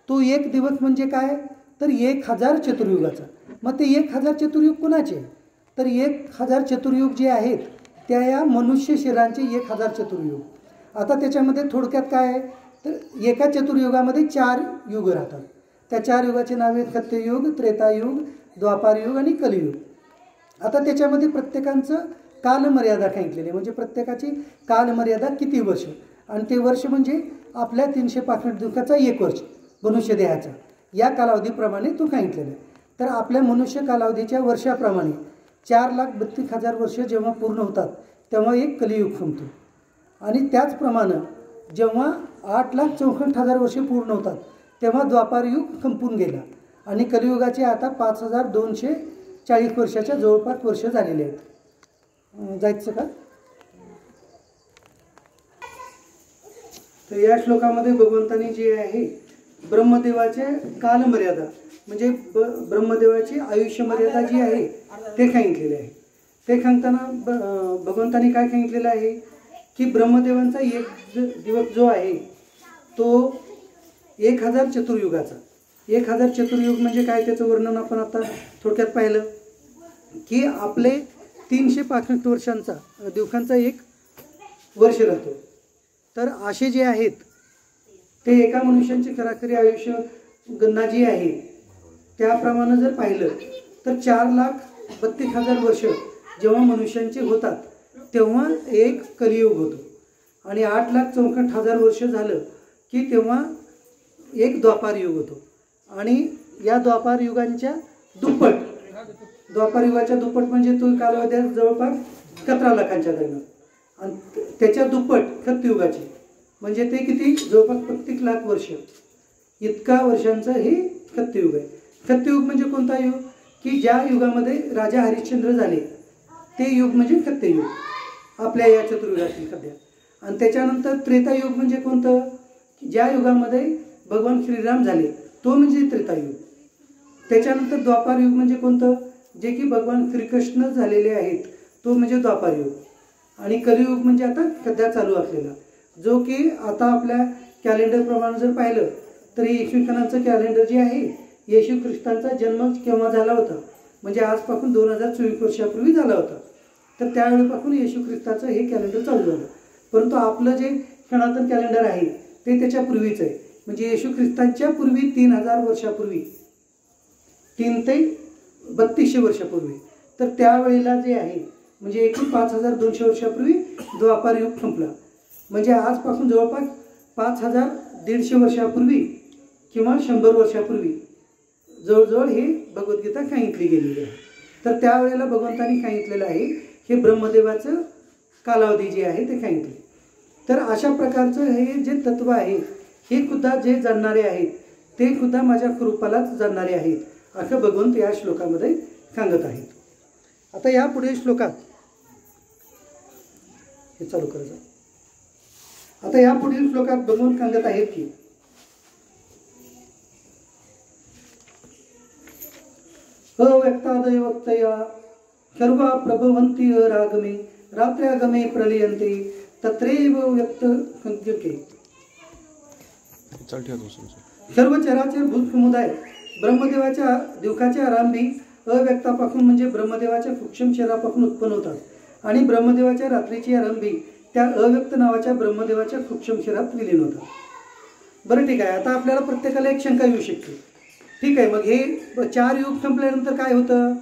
तो एक दिवस म्हणजे काय तर 1000 चतुर्युगाचा. मग ते 1000 चतुर्युग कुणाचे तर 1000 चतुर्युग जे आहेत त्या या मनुष्य शरीरांचे 1000 चतुर्युग. आता त्याच्यामध्ये थोडक्यात काय आहे तर एका चतुर्युगामध्ये 4 युग राहतात. त्या 4 युगाचे नावे सत्ययुग, त्रेतायुग, द्वापारयुग आणि कलियुग. आता त्याच्यामध्ये प्रत्येकांचं कालमर्यादा सांगितलेली आहे, म्हणजे प्रत्येकाची कालमर्यादा किती वर्ष, आणि ते वर्ष म्हणजे आपल्या 365 दिवसाचा 1 वर्ष मनुष्य देहाचा, या कालावधीप्रमाणे तो सांगितलेला आहे. तर आपल्या मनुष्य कालावधीच्या वर्षाप्रमाणे 4,32,000 वर्ष जेव्हा पूर्ण होतात तेव्हा एक कलियुग संपतो, आणि त्याचप्रमाणे जेव्हा 8,64,000 वर्ष पूर्ण होतात तेव्हा द्वापारयुग संपून गेला, आणि कलियुगाचे आता 5,240 वर्षाच्या जवळपास वर्ष झालेले आहेत. जायचं का? तर या श्लोकामध्ये भगवंतांनी जे आहे ब्रह्मदेवाचे कालमर्यादा म्हणजे ब्रह्मदेवाची आयुष्य मर्यादा जी आहे ते सांगितलेले आहे. ते सांगताना भगवंतांनी काय सांगितलेलं आहे की ब्रह्मदेवांचा एक दिवस जो आहे तो 1000 चतुर्युगाचा. 1000 चतुर्युग म्हणजे काय, त्याचं वर्णन आपण आता थोडक्यात पाहिलं की आपले 365 वर्षांचा दिवसांचा 1 वर्ष राहतो. तर असे जे आहेत ते एका मनुष्याची खराखरी आयुष्य गणना जी आहे त्याप्रमाणे जर पाहिलं तर 4,32,000 वर्ष जेव्हा मनुष्यांचे होतात तेव्हा एक कलियुग होतो, आणि 8,64,000 वर्ष झालं की तेव्हा एक द्वापार युग होतो, आणि या द्वापार युगांच्या दुप्पट, द्वापार युगाच्या दुप्पट म्हणजे तो कालावधी जवळपास 17 लाखांच्या दरम्यान, आणि त्याच्या दुप्पट सत्ययुगाची म्हणजे ते किती, जवळपास 35 लाख वर्ष इतका वर्षांचं हे सत्ययुग आहे. सत्ययुग म्हणजे कोणता युग की ज्या युगामध्ये राजा हरिश्चंद्र झाले ते युग म्हणजे सत्ययुग आपल्या या चतुर्युगातील सध्या. आणि त्याच्यानंतर त्रेतायुग म्हणजे कोणतं की ज्या युगामध्ये भगवान श्रीराम झाले तो म्हणजे त्रेतायुग. त्याच्यानंतर द्वापार युग म्हणजे कोणतं, जे की भगवान श्रीकृष्ण झालेले आहेत तो म्हणजे द्वापार युग. आणि कलियुग म्हणजे आता सध्या चालू असलेला, जो की आता आपल्या कॅलेंडरप्रमाणे जर पाहिलं तर इसवी सनाचं कॅलेंडर जे आहे येशू ख्रिस्तांचा जन्म केव्हा झाला होता म्हणजे आजपासून 2024 वर्षापूर्वी झाला होता. तर त्यावेळेपासून येशू ख्रिस्ताचं हे कॅलेंडर चालू झालं. परंतु आपलं जे सनातन कॅलेंडर आहे ते त्याच्या पूर्वीच आहे, म्हणजे येशू ख्रिस्तांच्या पूर्वी 3000 वर्षापूर्वी, 3 ते 3200 वर्षापूर्वी. तर त्यावेळेला जे आहे म्हणजे एकूण 5200 वर्षापूर्वी द्वापार युग संपला. म्हणजे आजपासून जवळपास 5150 वर्षापूर्वी किंवा 100 वर्षापूर्वी जवळजवळ हे भगवद्गीता सांगितली गेलेली आहे. तर त्यावेळेला भगवंतांनी सांगितलेलं आहे हे ब्रह्मदेवाचं कालावधी जे आहे ते सांगितले. तर अशा प्रकारचं हे जे तत्व आहे हे सुद्धा जे जाणणारे आहेत ते सुद्धा माझ्या कृपालाच जाणणारे आहेत असं भगवंत या श्लोकामध्ये सांगत आहेत. आता या पुढील श्लोकात हे चालू करायचं. आता या पुढील श्लोकात भगवंत सांगत आहेत की अव्यक्तादय वक्तया सर्वा प्रभवन्ति रागमे रात्र्यागमे प्रलयन्ते तत्रैव व्यक्त संज्ञके. सर्व चराचर भूत समुदाय ब्रह्मदेवाच्या दिवसाच्या आरंभी अव्यक्तापासून म्हणजे ब्रह्मदेवाच्या सूक्ष्म शरीरापासून उत्पन्न होतात, आणि ब्रह्मदेवाच्या रात्रीची आरंभी त्या अव्यक्त नावाच्या ब्रह्मदेवाच्या सूक्ष्म शरीरात विलीन होतात. बरं ठीक आहे. आता आपल्याला प्रत्येकाला एक शंका येऊ शकते. ठीक आहे, मग हे 4 युग संपल्यानंतर काय होतं,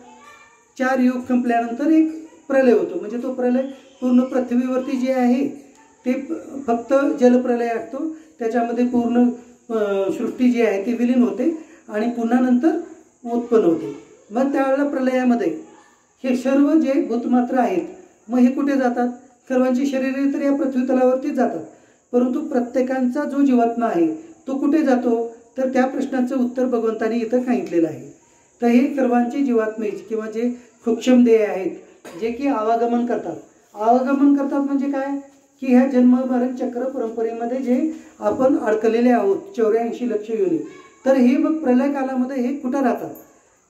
4 युग संपल्यानंतर एक प्रलय होतो, म्हणजे तो प्रलय पूर्ण पृथ्वीवरती जे आहे ते फक्त जलप्रलय असतो, त्याच्यामध्ये पूर्ण सृष्टी जी आहे ती विलीन होते आणि पुन्हा नंतर उत्पन्न होते. मग त्यावेळेला प्रलयामध्ये हे सर्व जे भूतमात्र आहेत मग हे कुठे जातात, सर्वांची शरीरे तर या पृथ्वीतलावरतीच जातात, परंतु प्रत्येकांचा जो जीवात्मा आहे तो कुठे जातो, तर त्या प्रश्नाचं उत्तर भगवंतांनी इथं सांगितलेलं आहे. तर हे सर्वांचे जीवात्मे किंवा जे सूक्ष्म देह आहेत जे की आवागमन करतात. आवागमन करतात म्हणजे काय की ह्या जन्म मरण चक्र परंपरेमध्ये जे आपण अडकलेले आहोत 84 लक्ष योनी, तर हे मग प्रलय कालामध्ये हे कुठं राहतात,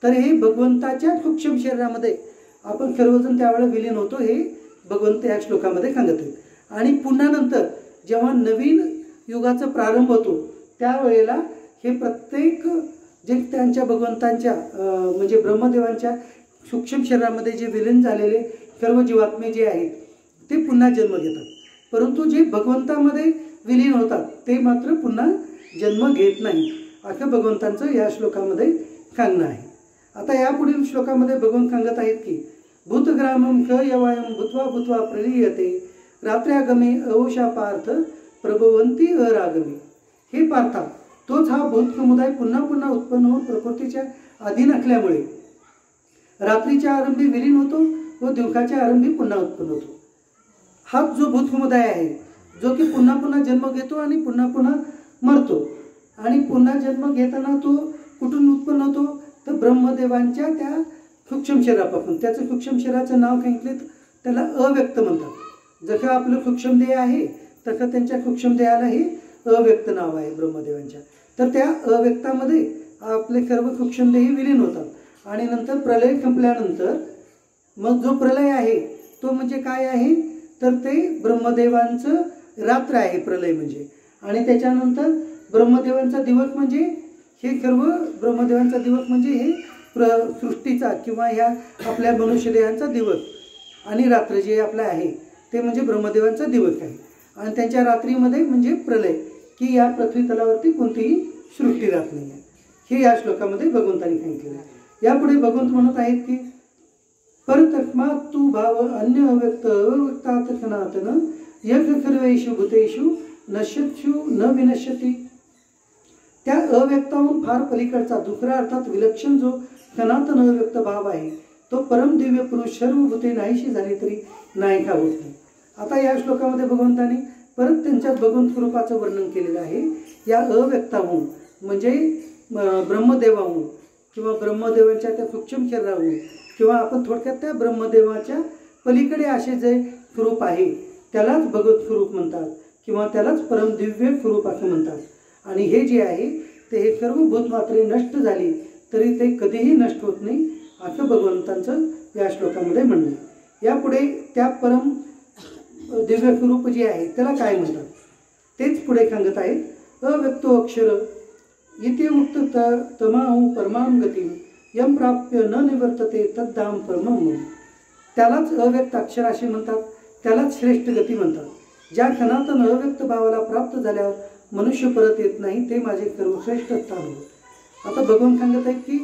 तर हे भगवंताच्या सूक्ष्म शरीरामध्ये आपण सर्वजण त्यावेळेला विलीन होतो, हे भगवंत या श्लोकामध्ये सांगत आहेत. आणि पुन्हा नंतर जेव्हा नवीन युगाचा प्रारंभ होतो त्यावेळेला हे प्रत्येक जे त्यांच्या भगवंतांच्या म्हणजे ब्रह्मदेवांच्या सूक्ष्म शरीरामध्ये जे विलीन झालेले सर्व जीवात्मे जे आहेत ते पुन्हा जन्म घेतात, परंतु जे भगवंतामध्ये विलीन होतात ते मात्र पुन्हा जन्म घेत नाही असं भगवंतांचं या श्लोकामध्ये सांगणं आहे. आता या पुढील श्लोकामध्ये भगवंत सांगत आहेत की भूतग्रामं क यवायं भूत्वा भूत्वा प्रलीयते रात्र्यागमे अवशा पार्थ प्रभवंती अरागमे. हे पार्था, तोच हा भूत समुदाय पुन्हा पुन्हा उत्पन्न होऊन प्रकृतीच्या अधीन असल्यामुळे रात्रीच्या आरंभी विलीन होतो व दिवसाच्या आरंभी पुन्हा उत्पन्न होतो. हा जो भूत समुदाय आहे जो की पुन्हा पुन्हा जन्म घेतो आणि पुन्हा पुन्हा मरतो. आणि पुन्हा जन्म घेताना तो कुठून उत्पन्न होतो तर ब्रह्मदेवांच्या त्या सूक्ष्म शरीरापासून. त्याचं सूक्ष्म शरीराचं नाव सांगितले त्याला अव्यक्त म्हणतात. जसं आपलं सूक्ष्मदेह आहे तसं त्यांच्या सूक्ष्मदेहाला हे अव्यक्त नाव आहे ब्रह्मदेवांच्या. तर त्या अव्यक्तामध्ये आपले सर्व सूक्ष्मदेह विलीन होतात आणि नंतर प्रलय संपल्यानंतर मग जो प्रलय आहे तो म्हणजे काय आहे तर ते ब्रह्मदेवांचं रात्र आहे प्रलय म्हणजे. आणि त्याच्यानंतर ब्रह्मदेवांचा दिवस म्हणजे हे सर्व ब्रह्मदेवांचा दिवस म्हणजे हे सृष्टीचा किंवा ह्या आपल्या मनुष्यदेहांचा दिवस आणि रात्र जे आपलं आहे ते म्हणजे ब्रह्मदेवांचा दिवस आहे. आणि त्यांच्या रात्रीमध्ये म्हणजे प्रलय की या पृथ्वी तलावरती कोणतीही सृष्टी राहत नाही आहे. हे या श्लोकामध्ये भगवंतांनी सांगितलेलं आहे. यापुढे भगवंत म्हणत आहेत की परतस्मात् तू भाव अन्य अव्यक्त अव्यक्तात सनातन यक सर्वेषु भूतेषु नश्यत्सु न विनश्यती. त्या अव्यक्ताहून फार पलीकडचा दुसरा अर्थात विलक्षण जो सनातन अव्यक्त भाव आहे तो परम दिव्य पुरुष सर्व भूते नाहीशी झाली तरी नाहीका होत नाही. आता या श्लोकामध्ये भगवंतांनी परत त्यांच्या भगवंत स्वरूपाचं वर्णन केलेलं आहे. या अव्यक्ताहून म्हणजे ब्रह्मदेवाहून किंवा ब्रह्मदेवांच्या त्या सूक्ष्म शरीराहून किंवा आपण थोडक्यात त्या ब्रह्मदेवाच्या पलीकडे असे जे स्वरूप आहे त्यालाच भगवत स्वरूप म्हणतात किंवा त्यालाच परम दिव्य स्वरूप असं म्हणतात. आणि हे जे आहे ते हे सर्व भूतमात्रे नष्ट झाली तरी ते कधीही नष्ट होत नाही असं भगवंतांचं या श्लोकामध्ये म्हणणं आहे. यापुढे त्या परम दिव्य स्वरूप जे आहे त्याला काय म्हणतात तेच पुढे सांगत आहेत. अव्यक्तो अक्षर इथे उक्त तमाहू परमाम गती यम प्राप्य न निवर्तते तद्धाम परमम. त्यालाच अव्यक्त अक्षर असे म्हणतात, त्यालाच श्रेष्ठ गती म्हणतात. ज्या सनातन अव्यक्त भावाला प्राप्त झाल्यावर मनुष्य परत येत नाही ते माझे सर्वश्रेष्ठ स्थान होत. आता भगवान सांगत आहेत की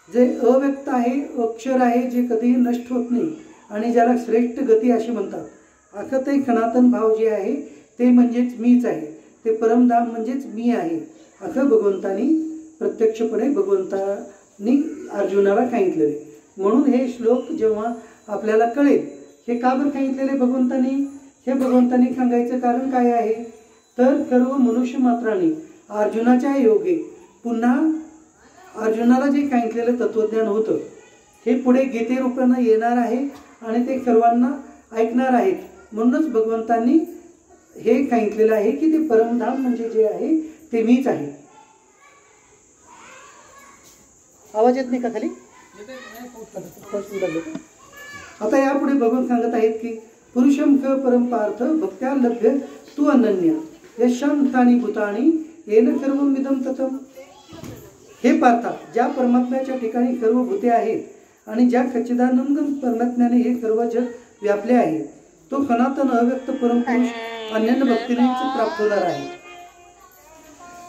जे अव्यक्त आहे अक्षर आहे जे कधीही नष्ट होत नाही आणि ज्याला श्रेष्ठ गती अशी म्हणतात असं ते सनातन भाव जे आहे ते म्हणजेच मीच आहे, ते परमधाम म्हणजेच मी आहे असं भगवंतांनी प्रत्यक्षपणे भगवंतांनी अर्जुनाला सांगितलेले. म्हणून हे श्लोक जेव्हा आपल्याला कळेल हे का बरं सांगितलेले भगवंतांनी, हे भगवंतांनी सांगायचं कारण काय आहे तर सर्व मनुष्य मात्रांनी अर्जुनाच्या योगे पुन्हा अर्जुनाला जे सांगितलेलं तत्वज्ञान होतं हे पुढे गीते रूपानं येणार आहे आणि ते सर्वांना ऐकणार आहेत. म्हणूनच भगवंतांनी हे सांगितलेलं आहे की ते परमधाम म्हणजे जे आहे ते मीच आहे. आवाज येत नाही का खाली? आता यापुढे भगवान सांगत आहेत की पुरुषम ख परम पार्थ भक्त्या लभ्य तू अनन्या यशांतानी भूतानी येन सर्वमिदं ततम. हे पार्था, ज्या परमात्म्याच्या ठिकाणी सर्व भूते आहेत आणि ज्या सच्चिदानंद परमात्म्याने हे सर्व जग व्यापले आहे तो सनातन अव्यक्त परमपुरुष अन्यान्य भक्तीनेच प्राप्त होणार आहे.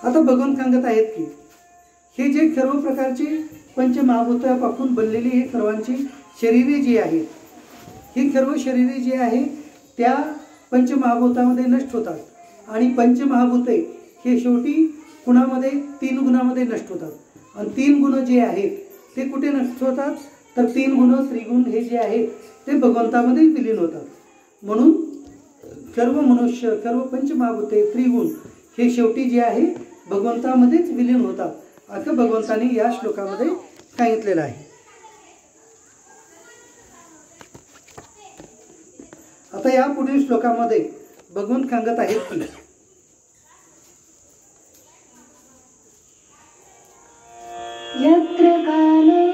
आता भगवान सांगत आहेत की हे जे सर्व प्रकारची पंचमहाभूतापासून बनलेली ही सर्वांची शरीरे जी आहेत ही सर्व शरीरे जी आहे त्या पंचमहाभूतामध्ये नष्ट होतात आणि पंचमहाभूते हे शेवटी गुणामध्ये 3 गुणामध्ये नष्ट होतात. आणि 3 गुण जे आहेत ते कुठे नष्ट होतात तर 3 गुण त्रिगुण हे जे आहेत ते भगवंतामध्ये विलीन होतात. म्हणून सर्व मनुष्य सर्व पंचमहाभूते त्रिगुण हे शेवटी जे आहे भगवंतामध्येच विलीन होतात असं भगवंतांनी या श्लोकामध्ये सांगितलेलं आहे. आता या पुढील श्लोकामध्ये भगवंत सांगत आहेत की यत्र काले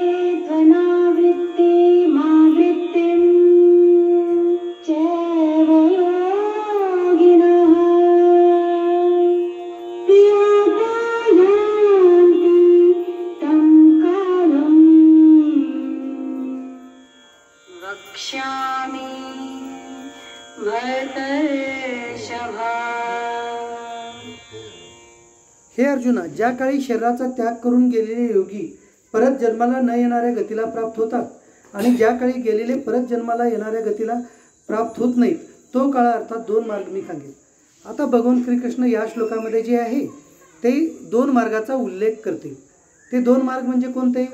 त्वनावृत्ति मावृत्तिं चैव योगिनः प्रियता यान्ति तं कालं वक्ष्यामि भरतर्षभा. हे अर्जुना, ज्या काळी शरीराचा त्याग करून गेलेले योगी परत जन्माला न येणाऱ्या गतीला प्राप्त होतात आणि ज्या काळी गेलेले परत जन्माला येणाऱ्या गतीला प्राप्त होत नाहीत तो काळ, अर्थात 2 मार्ग मी सांगेन. आता भगवान श्रीकृष्ण या श्लोकामध्ये जे आहे ते 2 मार्गाचा उल्लेख करते. ते 2 मार्ग म्हणजे कोणते?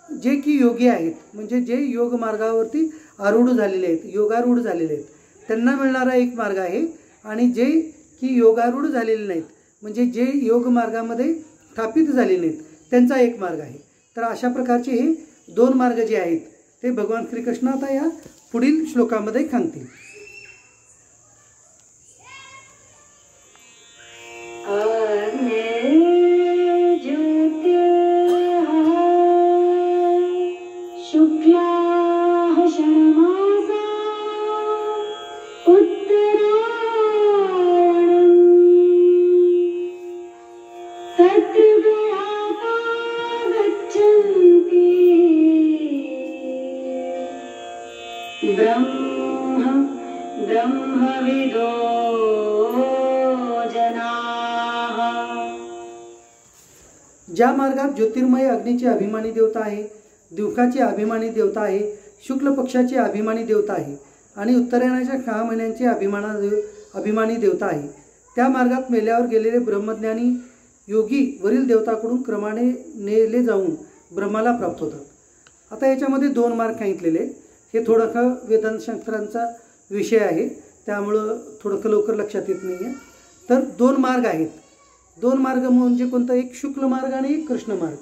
जे की योगी आहेत, म्हणजे जे योग मार्गावरती आरूढ झालेले आहेत, योगारूढ झालेले आहेत, त्यांना मिळणारा एक मार्ग आहे. आणि जे की योगारूढ झालेले नाहीत, म्हणजे जे योग मार्गामध्ये स्थापित झालेले नाहीत, त्यांचा एक मार्ग आहे. तर अशा प्रकारचे हे 2 मार्ग जे आहेत ते भगवान श्रीकृष्ण आता या पुढील श्लोकामध्ये सांगतील. ब्रह्मविदो जनाः. ज्या मार्गात ज्योतिर्मय अग्नीची अभिमानी देवता आहे, दिवकाची अभिमानी देवता आहे, शुक्ल पक्षाची अभिमानी देवता आहे आणि उत्तरायणाच्या 6 महिन्यांची अभिमानी देवता आहे, त्या मार्गात मेल्यावर गेलेले ब्रह्मज्ञानी योगी वरील देवताकडून क्रमाने नेले जाऊन ब्रह्माला प्राप्त होतात. आता याच्यामध्ये 2 मार्ग सांगितलेले. हे थोडंसं वेदांतशास्त्रांचा विषय आहे, त्यामुळं थोडंसं लवकर लक्षात येत नाही आहे. तर 2 मार्ग आहेत. 2 मार्ग म्हणजे कोणता? एक शुक्ल मार्ग आणि एक कृष्ण मार्ग,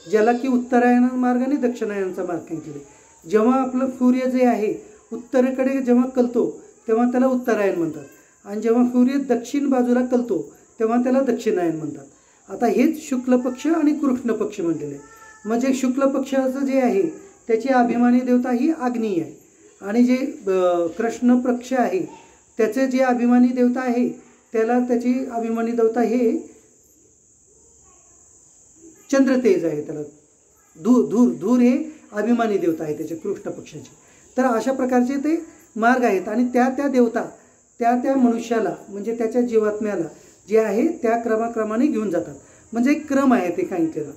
ज्याला की उत्तरायण मार्ग आणि दक्षिणायनचा मार्ग सांगितले. जेव्हा आपलं सूर्य जे आहे उत्तरेकडे जेव्हा कलतो तेव्हा त्याला उत्तरायण म्हणतात, आणि जेव्हा सूर्य दक्षिण बाजूला कलतो तेव्हा त्याला दक्षिणायन म्हणतात. आता हेच शुक्ल पक्ष आणि कृष्ण पक्ष म्हटलेले. म्हणजे शुक्ल पक्षाचं जे आहे त्याची अभिमानी देवता ही अग्नी आहे, आणि जे कृष्ण पक्ष आहे त्याचे जे अभिमानी देवता आहे त्याला त्याची अभिमानी देवता हे चंद्रतेज आहे. त्याला धूर हे अभिमानी देवता आहे त्याचे कृष्ण पक्षाचे. तर अशा प्रकारचे ते मार्ग आहेत, आणि त्या देवता त्या मनुष्याला म्हणजे त्याच्या जीवात्म्याला जे आहे त्या क्रमाक्रमाने घेऊन जातात. म्हणजे एक क्रम आहे ते सांगितलेला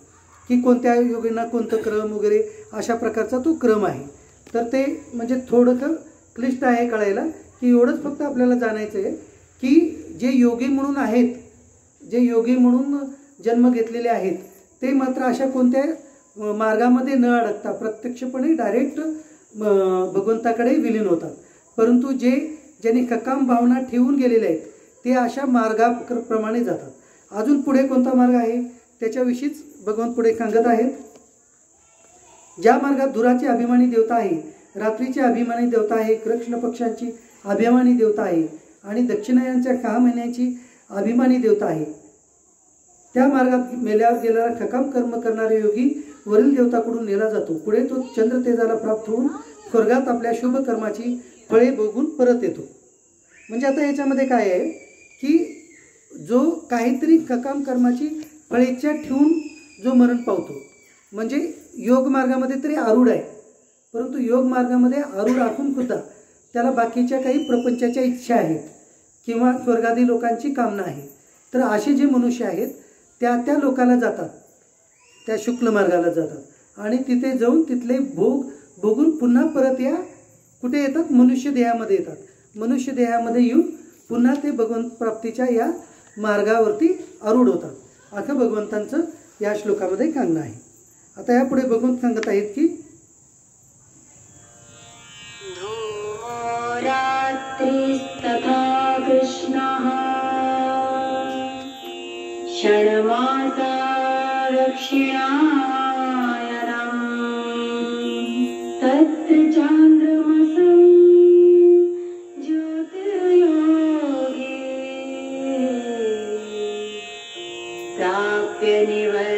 की कोणत्या योगींना कोणतं क्रम वगैरे अशा प्रकारचा तो क्रम आहे. तर ते म्हणजे थोडंसं क्लिष्ट आहे कळायला, की एवढंच फक्त आपल्याला जाणायचं आहे की जे योगी म्हणून आहेत, जे योगी म्हणून जन्म घेतलेले आहेत ते मात्र अशा कोणत्या मार्गामध्ये न अडकता प्रत्यक्षपणे डायरेक्ट भगवंताकडे विलीन होतात. परंतु ज्यांनी ककाम भावना ठेवून गेलेले आहेत ते अशा मार्गाप्रमाणे जातात. अजून पुढे कोणता मार्ग आहे त्याच्याविषयीच भगवंत पुढे सांगत आहेत. ज्या मार्गात धुराची अभिमानी देवता आहे, रात्रीची अभिमानी देवता आहे, कृष्ण पक्षांची अभिमानी देवता आहे आणि दक्षिणायनच्या 6 महिन्याची अभिमानी देवता आहे, त्या मार्गात मेल्यावर गेलेला खकाम कर्म करणारे योगी वरील देवताकडून नेला जातो. पुढे तो चंद्रतेजाला प्राप्त होऊन स्वर्गात आपल्या शुभ कर्माची फळे भोगून परत येतो. म्हणजे आता याच्यामध्ये काय आहे की जो काहीतरी खकाम कर्माची फळेच्छा ठेवून जो मरण पावतो, म्हणजे योग मार्गामध्ये तरी आरूढ आहे, परंतु योग मार्गामध्ये आरूढ असून सुद्धा त्याला बाकीच्या काही प्रपंचाच्या इच्छा आहेत किंवा स्वर्गादी लोकांची कामना आहे. तर असे जे मनुष्य आहेत त्या लोकाला जातात, त्या शुक्ल मार्गाला जातात आणि तिथे जाऊन तिथले भोग भोगून पुन्हा परत या कुठे येतात? मनुष्य देहामध्ये येतात. मनुष्य देहामध्ये येऊन पुन्हा ते भगवंत प्राप्तीच्या या मार्गावरती आरूढ होतात, असं भगवंतांचं या श्लोकामध्ये सांगणं आहे. आता यापुढे भगवंत सांगत आहेत की धूमो रात्रिस्तथा कृष्णः षण्मासा दक्षिणायनम् तत्र चान्द्रमसं ज्योतिर्योगी प्राप्य निवर्तते.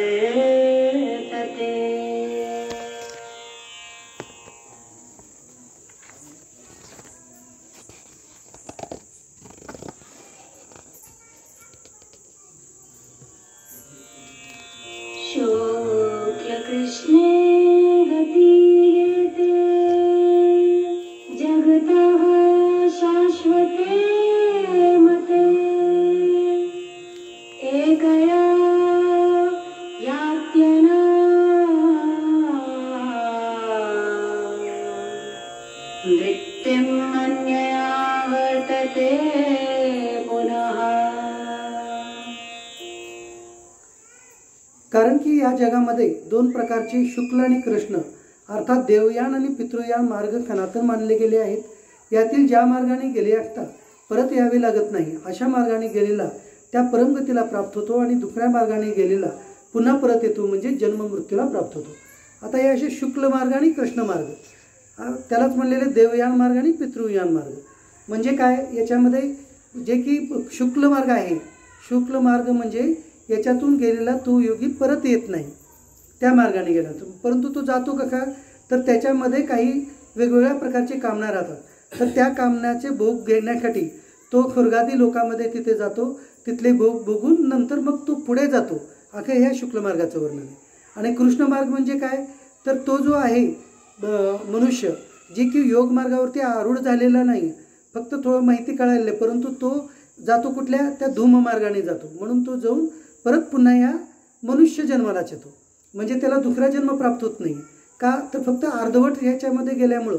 शुक्लकृष्णे गतीयते जगतः शाश्वते मते एकया यात्यना नान्यया वर्तते पुनः. कारण की या जगामध्ये दोन प्रकारचे शुक्ल आणि कृष्ण अर्थात देवयान आणि पितृयान मार्ग सनातन मानले गेले आहेत. यातील ज्या मार्गाने गेले असता परत यावे लागत नाही अशा मार्गाने गेलेला त्या परमगतीला प्राप्त होतो आणि दुसऱ्या मार्गाने गेलेला पुन्हा परत येतो म्हणजे जन्म मृत्यूला प्राप्त होतो. आता हे असे शुक्ल मार्ग आणि कृष्ण मार्ग त्यालाच म्हणलेले देवयान मार्ग आणि पितृयान मार्ग. म्हणजे काय याच्यामध्ये जे की शुक्ल मार्ग आहे, शुक्ल मार्ग म्हणजे याच्यातून गेलेला तो योगी परत येत नाही त्या मार्गाने गेला, परंतु तो जातो कसा तर त्याच्यामध्ये काही वेगवेगळ्या प्रकारचे कामना राहतात. तर त्या कामनाचे भोग घेण्यासाठी तो स्वर्गादी लोकांमध्ये तिथे जातो, तिथले भोग भोगून नंतर मग तो पुढे जातो. अखेर ह्या शुक्ल मार्गाचं वर्णन आहे. आणि कृष्ण मार्ग म्हणजे काय तर तो जो आहे मनुष्य जे की योग मार्गावरती आरूढ झालेला नाही, फक्त थोडं माहिती कळालेलं आहे, परंतु तो जातो कुठल्या त्या धूम मार्गाने जातो. म्हणून तो जाऊन परत पुन्हा या मनुष्य जन्मालाच येतो. म्हणजे त्याला दुसरा जन्म प्राप्त होत नाही का तर फक्त अर्धवट ह्याच्यामध्ये गेल्यामुळं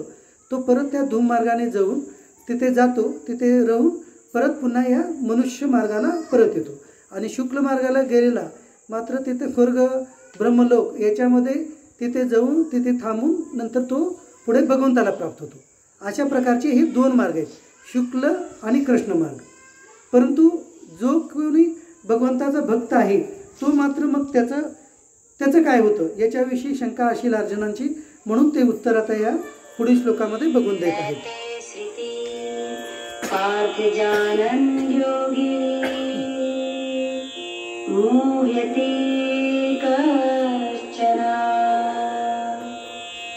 तो परत त्या धूम मार्गाने जाऊन तिथे जातो, तिथे राहून परत पुन्हा या मनुष्य मार्गाला परत येतो. आणि शुक्ल मार्गाला गेलेला मात्र तिथे स्वर्ग ब्रह्मलोक याच्यामध्ये तिथे जाऊन तिथे थांबून नंतर तो पुढे भगवंताला प्राप्त होतो. अशा प्रकारचे हे दोन मार्ग आहेत, शुक्ल आणि कृष्ण मार्ग. परंतु जो कोणी भगवंताचा भक्त आहे तो मात्र मग त्याचं काय होतं याच्याविषयी शंका असेल अर्जुनांची, म्हणून ते उत्तर आता या पुढील श्लोकामध्ये बघून देत आहेत. पार्थ जानन् योगी मुह्यते कश्चन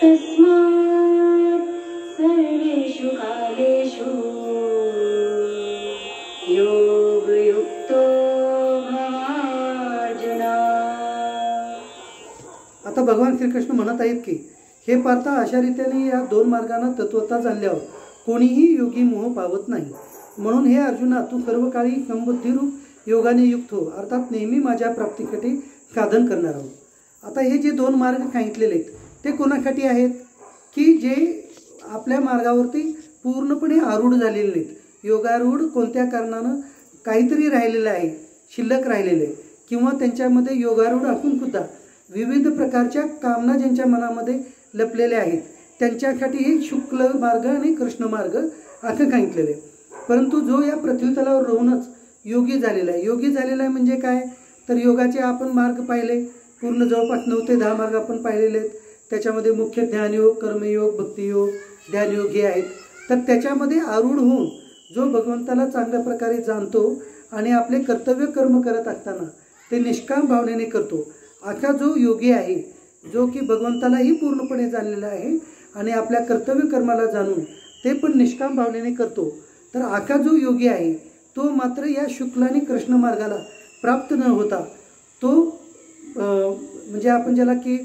तस्मात् सर्वेषु कालेषु योगयुक्तो भवार्जुन. आता भगवान श्रीकृष्ण म्हणत आहेत की हे पार्था अशा रीतीने या दोन मार्गांना तत्वता चालल्यावर कोणीही योगी मोह पावत नाही. म्हणून हे अर्जुना तू सर्व काळी समबुद्धीरूप योगाने युक्त हो, अर्थात नेहमी माझ्या प्राप्तीसाठी साधन करणार आहोत. आता हे जे दोन मार्ग सांगितलेले आहेत ते कोणासाठी आहेत की जे आपल्या मार्गावरती पूर्णपणे आरूढ झालेले नाहीत. योगारूढ कोणत्या कारणानं काहीतरी राहिलेलं आहे, शिल्लक राहिलेलं आहे, किंवा त्यांच्यामध्ये योगारूढ असून सुद्धा विविध प्रकारच्या कामना ज्यांच्या मनामध्ये लपलेल्या आहेत त्यांच्यासाठी हे शुक्ल मार्ग आणि कृष्ण मार्ग असं सांगितलेलं आहे. परंतु जो या पृथ्वी तलावर राहूनच योगी झालेला आहे, योगी झालेला आहे म्हणजे काय तर योगाचे आपण मार्ग पाहिले, पूर्ण जवळपास 9 ते 10 मार्ग आपण पाहिलेले आहेत. त्याच्यामध्ये मुख्य ज्ञानयोग, कर्मयोग, भक्तियोग, ध्यानयोग हे आहेत. तर त्याच्यामध्ये आरूढ होऊन जो भगवंताला चांगल्या प्रकारे जाणतो आणि आपले कर्तव्य कर्म करत असताना ते निष्काम भावनेने करतो, असा जो योगी आहे जो की भगवंतालाही पूर्णपणे जाणलेला आहे आणि आपल्या कर्तव्य कर्माला जाणून ते पण निष्काम भावनेने करतो, तर आका जो योगी आहे तो मात्र या शुक्ल आणि कृष्ण मार्गाला प्राप्त न होता तो म्हणजे आपण ज्याला की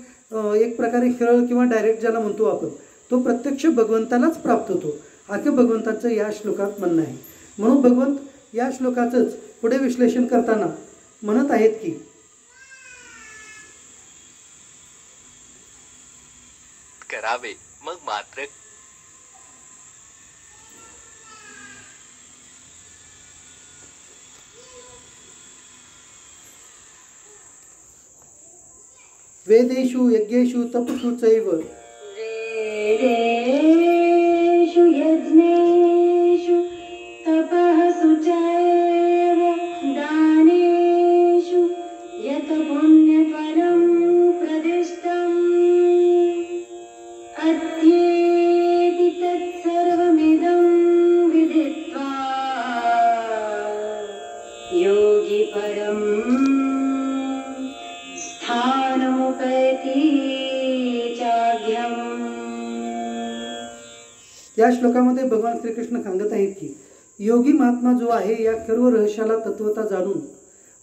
एक प्रकारे सरळ किंवा डायरेक्ट ज्याला म्हणतो आपण, तो प्रत्यक्ष भगवंतालाच प्राप्त होतो असं भगवंताचं या श्लोकात म्हणणं आहे. म्हणून भगवंत या श्लोकाचंच पुढे विश्लेषण करताना म्हणत आहेत की करावे मग मात्र वेदेषु यज्ञेषु तपसु चैव वेदेषु यज्ञेषु तपःसु चैव दानेषु यत् पुण्यफलं प्रदिष्टम् अध्येति तत्सर्वमिदं विदित्वा योगी परम् या श्लोकामध्ये भगवान श्रीकृष्ण सांगत आहेत की योगी महात्मा जो आहे या सर्व रहस्याला तत्वता जाणून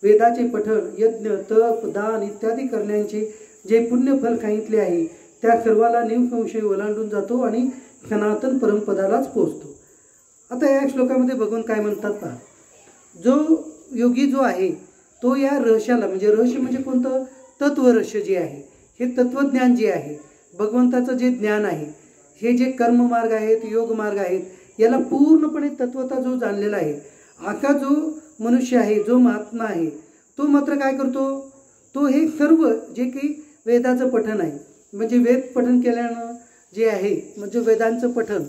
वेदाचे पठण, यज्ञ, तप, दान इत्यादी करण्याचे जे पुण्यफल सांगितले आहे त्या सर्वाला निसंशय ओलांडून जातो आणि सनातन परमपदालाच पोहोचतो. आता या श्लोकामध्ये भगवान काय म्हणतात पहा, जो योगी जो आहे तो या रहस्याला म्हणजे रहस्य म्हणजे कोणतं तत्वरहस्य जे आहे हे तत्वज्ञान जे आहे भगवंताचं जे ज्ञान आहे हे जे कर्म मार्ग आहेत, योग मार्ग आहेत, याला पूर्णपणे तत्वता जो जाणलेला आहे, आका जो मनुष्य आहे, जो महात्मा आहे, तो मात्र काय करतो, तो हे सर्व जे काही वेदाचं पठण आहे, म्हणजे वेद पठण केल्यानं जे आहे, म्हणजे वेदांचं पठण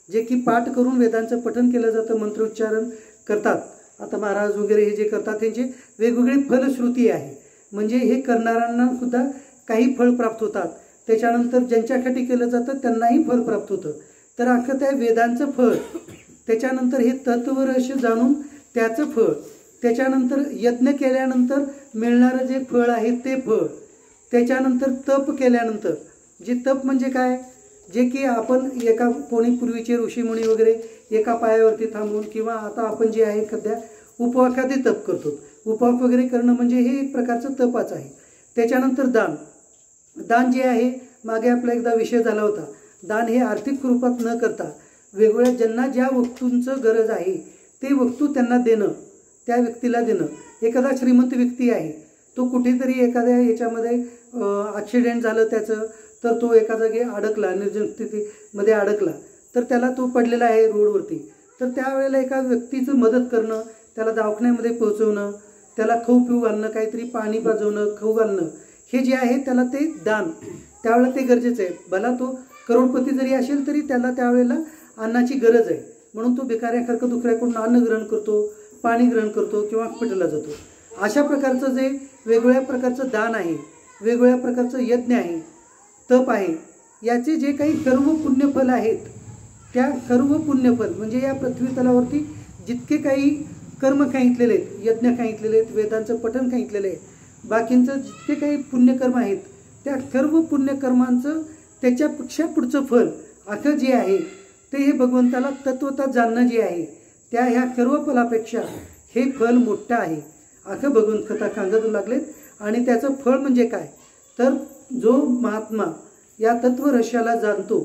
जे की पाठ करून वेदांचं पठण केलं जातं, मंत्रोच्चारण करतात. आता महाराज वगैरे हे जे करतात त्यांची वेगवेगळी फलश्रुती आहे, म्हणजे हे करणाऱ्यांना सुद्धा काही फळ प्राप्त होतात. त्याच्यानंतर ज्यांच्यासाठी केलं जातं त्यांनाही फळ प्राप्त होतं. तर अख्खं त्या वेदांचं फळ, त्याच्यानंतर हे तत्वरहस्य जाणून त्याचं फळ, त्याच्यानंतर यज्ञ केल्यानंतर मिळणारं जे फळ आहे ते फळ, त्याच्यानंतर तप केल्यानंतर जे तप म्हणजे काय, जे की आपण एका कोणी पूर्वीचे ऋषीमुनी वगैरे एका पायावरती थांबून किंवा आता आपण जे आहे सध्या उपवासाचे तप करतो, उपवास वगैरे करणं म्हणजे हे एक प्रकारचं तपच आहे. त्याच्यानंतर दान, दान जे आहे मागे आपला एकदा विषय झाला होता, दान हे आर्थिक रूपात न करता वेगवेगळ्या ज्यांना ज्या वस्तूंचं गरज आहे ते वस्तू त्यांना देणं, त्या व्यक्तीला देणं. एखादा श्रीमंत व्यक्ती आहे, तो कुठेतरी एखाद्या याच्यामध्ये ॲक्सिडेंट झालं त्याचं, तर तो एका जागी अडकला, निर्जन स्थितीमध्ये अडकला, तर त्याला तो पडलेला आहे रोडवरती, तर त्यावेळेला एका व्यक्तीचं मदत करणं, त्याला दवाखान्यामध्ये पोहोचवणं, त्याला खाऊ पिऊ घालणं, काहीतरी पाणी पाजवणं, खाऊ घालणं, हे जे आहे त्याला ते दान त्यावेळेला ते गरजेचं आहे. भला तो करोडपती जरी असेल तरी त्याला त्यावेळेला अन्नाची गरज आहे, म्हणून तो भिकाऱ्यासारखं दुसऱ्याकडून अन्न ग्रहण करतो, पाणी ग्रहण करतो किंवा हॉस्पिटलला जातो. अशा प्रकारचं जे वेगवेगळ्या प्रकारचं दान आहे, वेगवेगळ्या प्रकारचं यज्ञ आहे, तप आहे, याचे जे काही सर्व पुण्यफल आहेत, त्या सर्व पुण्यफल म्हणजे या पृथ्वी तलावरती जितके काही कर्म सांगितलेले आहेत, यज्ञ सांगितलेले आहेत, वेदांचं पठण सांगितलेलं आहे, बाकींचं जितके काही पुण्यकर्म आहेत, त्या सर्व पुण्यकर्मांचं त्याच्यापेक्षा पुढचं फल अखं जे आहे ते हे भगवंताला तत्वता जाणणं जे आहे, त्या ह्या सर्व फलापेक्षा हे फल मोठं आहे असं भगवंत कथा सांगत लागलेत. आणि त्याचं फळ म्हणजे काय, तर जो महात्मा या तत्वरहस्याला जाणतो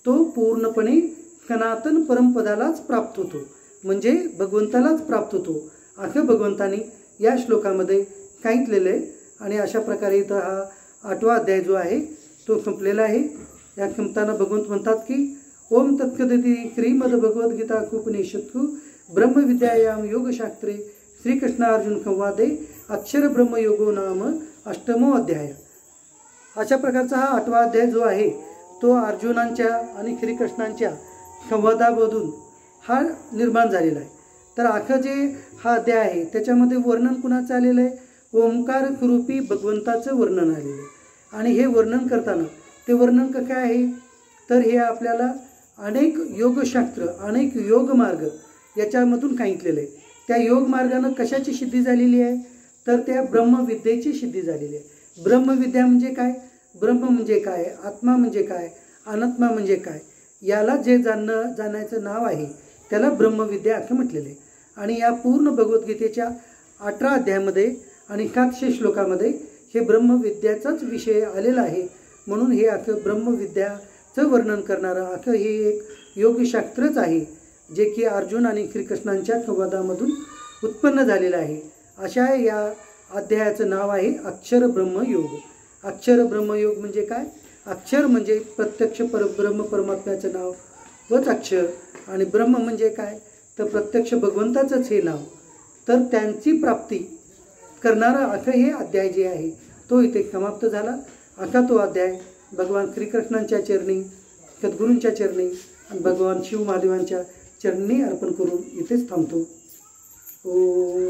तो पूर्णपणे सनातन परमपदालाच प्राप्त होतो, म्हणजे भगवंतालाच प्राप्त होतो असं भगवंतानी या श्लोकामध्ये सांगितलेलं आहे. आणि अशा प्रकारे इथं हा 8वा अध्याय जो आहे तो संपलेला आहे. या संपताना भगवंत म्हणतात की ओम तत्सदिती श्रीमद्भगवद्गीता उपनिषत्सु ब्रह्मविद्यायां योगशास्त्रे श्रीकृष्णार्जुन संवादे अक्षर ब्रह्मयोगो नाम 8मो अध्याय. अशा प्रकारचा हा 8वा अध्याय जो आहे तो अर्जुनांच्या आणि श्रीकृष्णांच्या संवादामधून हा निर्माण झालेला आहे. तर अख्खं जे हा अध्याय आहे त्याच्यामध्ये वर्णन कुणाचं आलेलं आहे, ओंकार स्वरूपी भगवंताचं वर्णन आलेलं आहे. आणि हे वर्णन करताना ते वर्णन कसं आहे, तर हे आपल्याला अनेक योगशास्त्र, अनेक योगमार्ग याच्यामधून सांगितलेलं आहे. त्या योगमार्गानं कशाची सिद्धी झालेली आहे, तर त्या ब्रह्मविद्येची सिद्धी झालेली आहे. ब्रह्मविद्या म्हणजे काय, ब्रह्म म्हणजे काय, आत्मा म्हणजे काय, अनात्मा म्हणजे काय, याला जे जाणायचं नाव आहे त्याला ब्रह्मविद्या असं म्हटलेलं आहे. आणि या पूर्ण भगवद्गीतेच्या 18 अध्यायामध्ये आणि 700 श्लोकामध्ये हे ब्रह्मविद्याचाच विषय आलेला आहे. म्हणून हे असं ब्रह्मविद्याचं वर्णन करणारं असं हे एक योगशास्त्रच आहे, जे की अर्जुन आणि श्रीकृष्णांच्या संवादामधून उत्पन्न झालेलं आहे. अशा या अध्यायाचं नाव आहे अक्षर ब्रह्मयोग. अक्षर ब्रह्मयोग म्हणजे काय, अक्षर म्हणजे प्रत्यक्ष परब्रह्म परमात्म्याचं नाव वच अक्षर, आणि ब्रह्म म्हणजे काय तर प्रत्यक्ष भगवंताचंच हे नाव. तर त्यांची प्राप्ती करणारा असं हे अध्याय जे आहे तो इथे समाप्त झाला. असा तो अध्याय भगवान श्रीकृष्णांच्या चरणी, सद्गुरूंच्या चरणी आणि भगवान शिव महादेवांच्या चरणी अर्पण करून इथेच थांबतो. ओम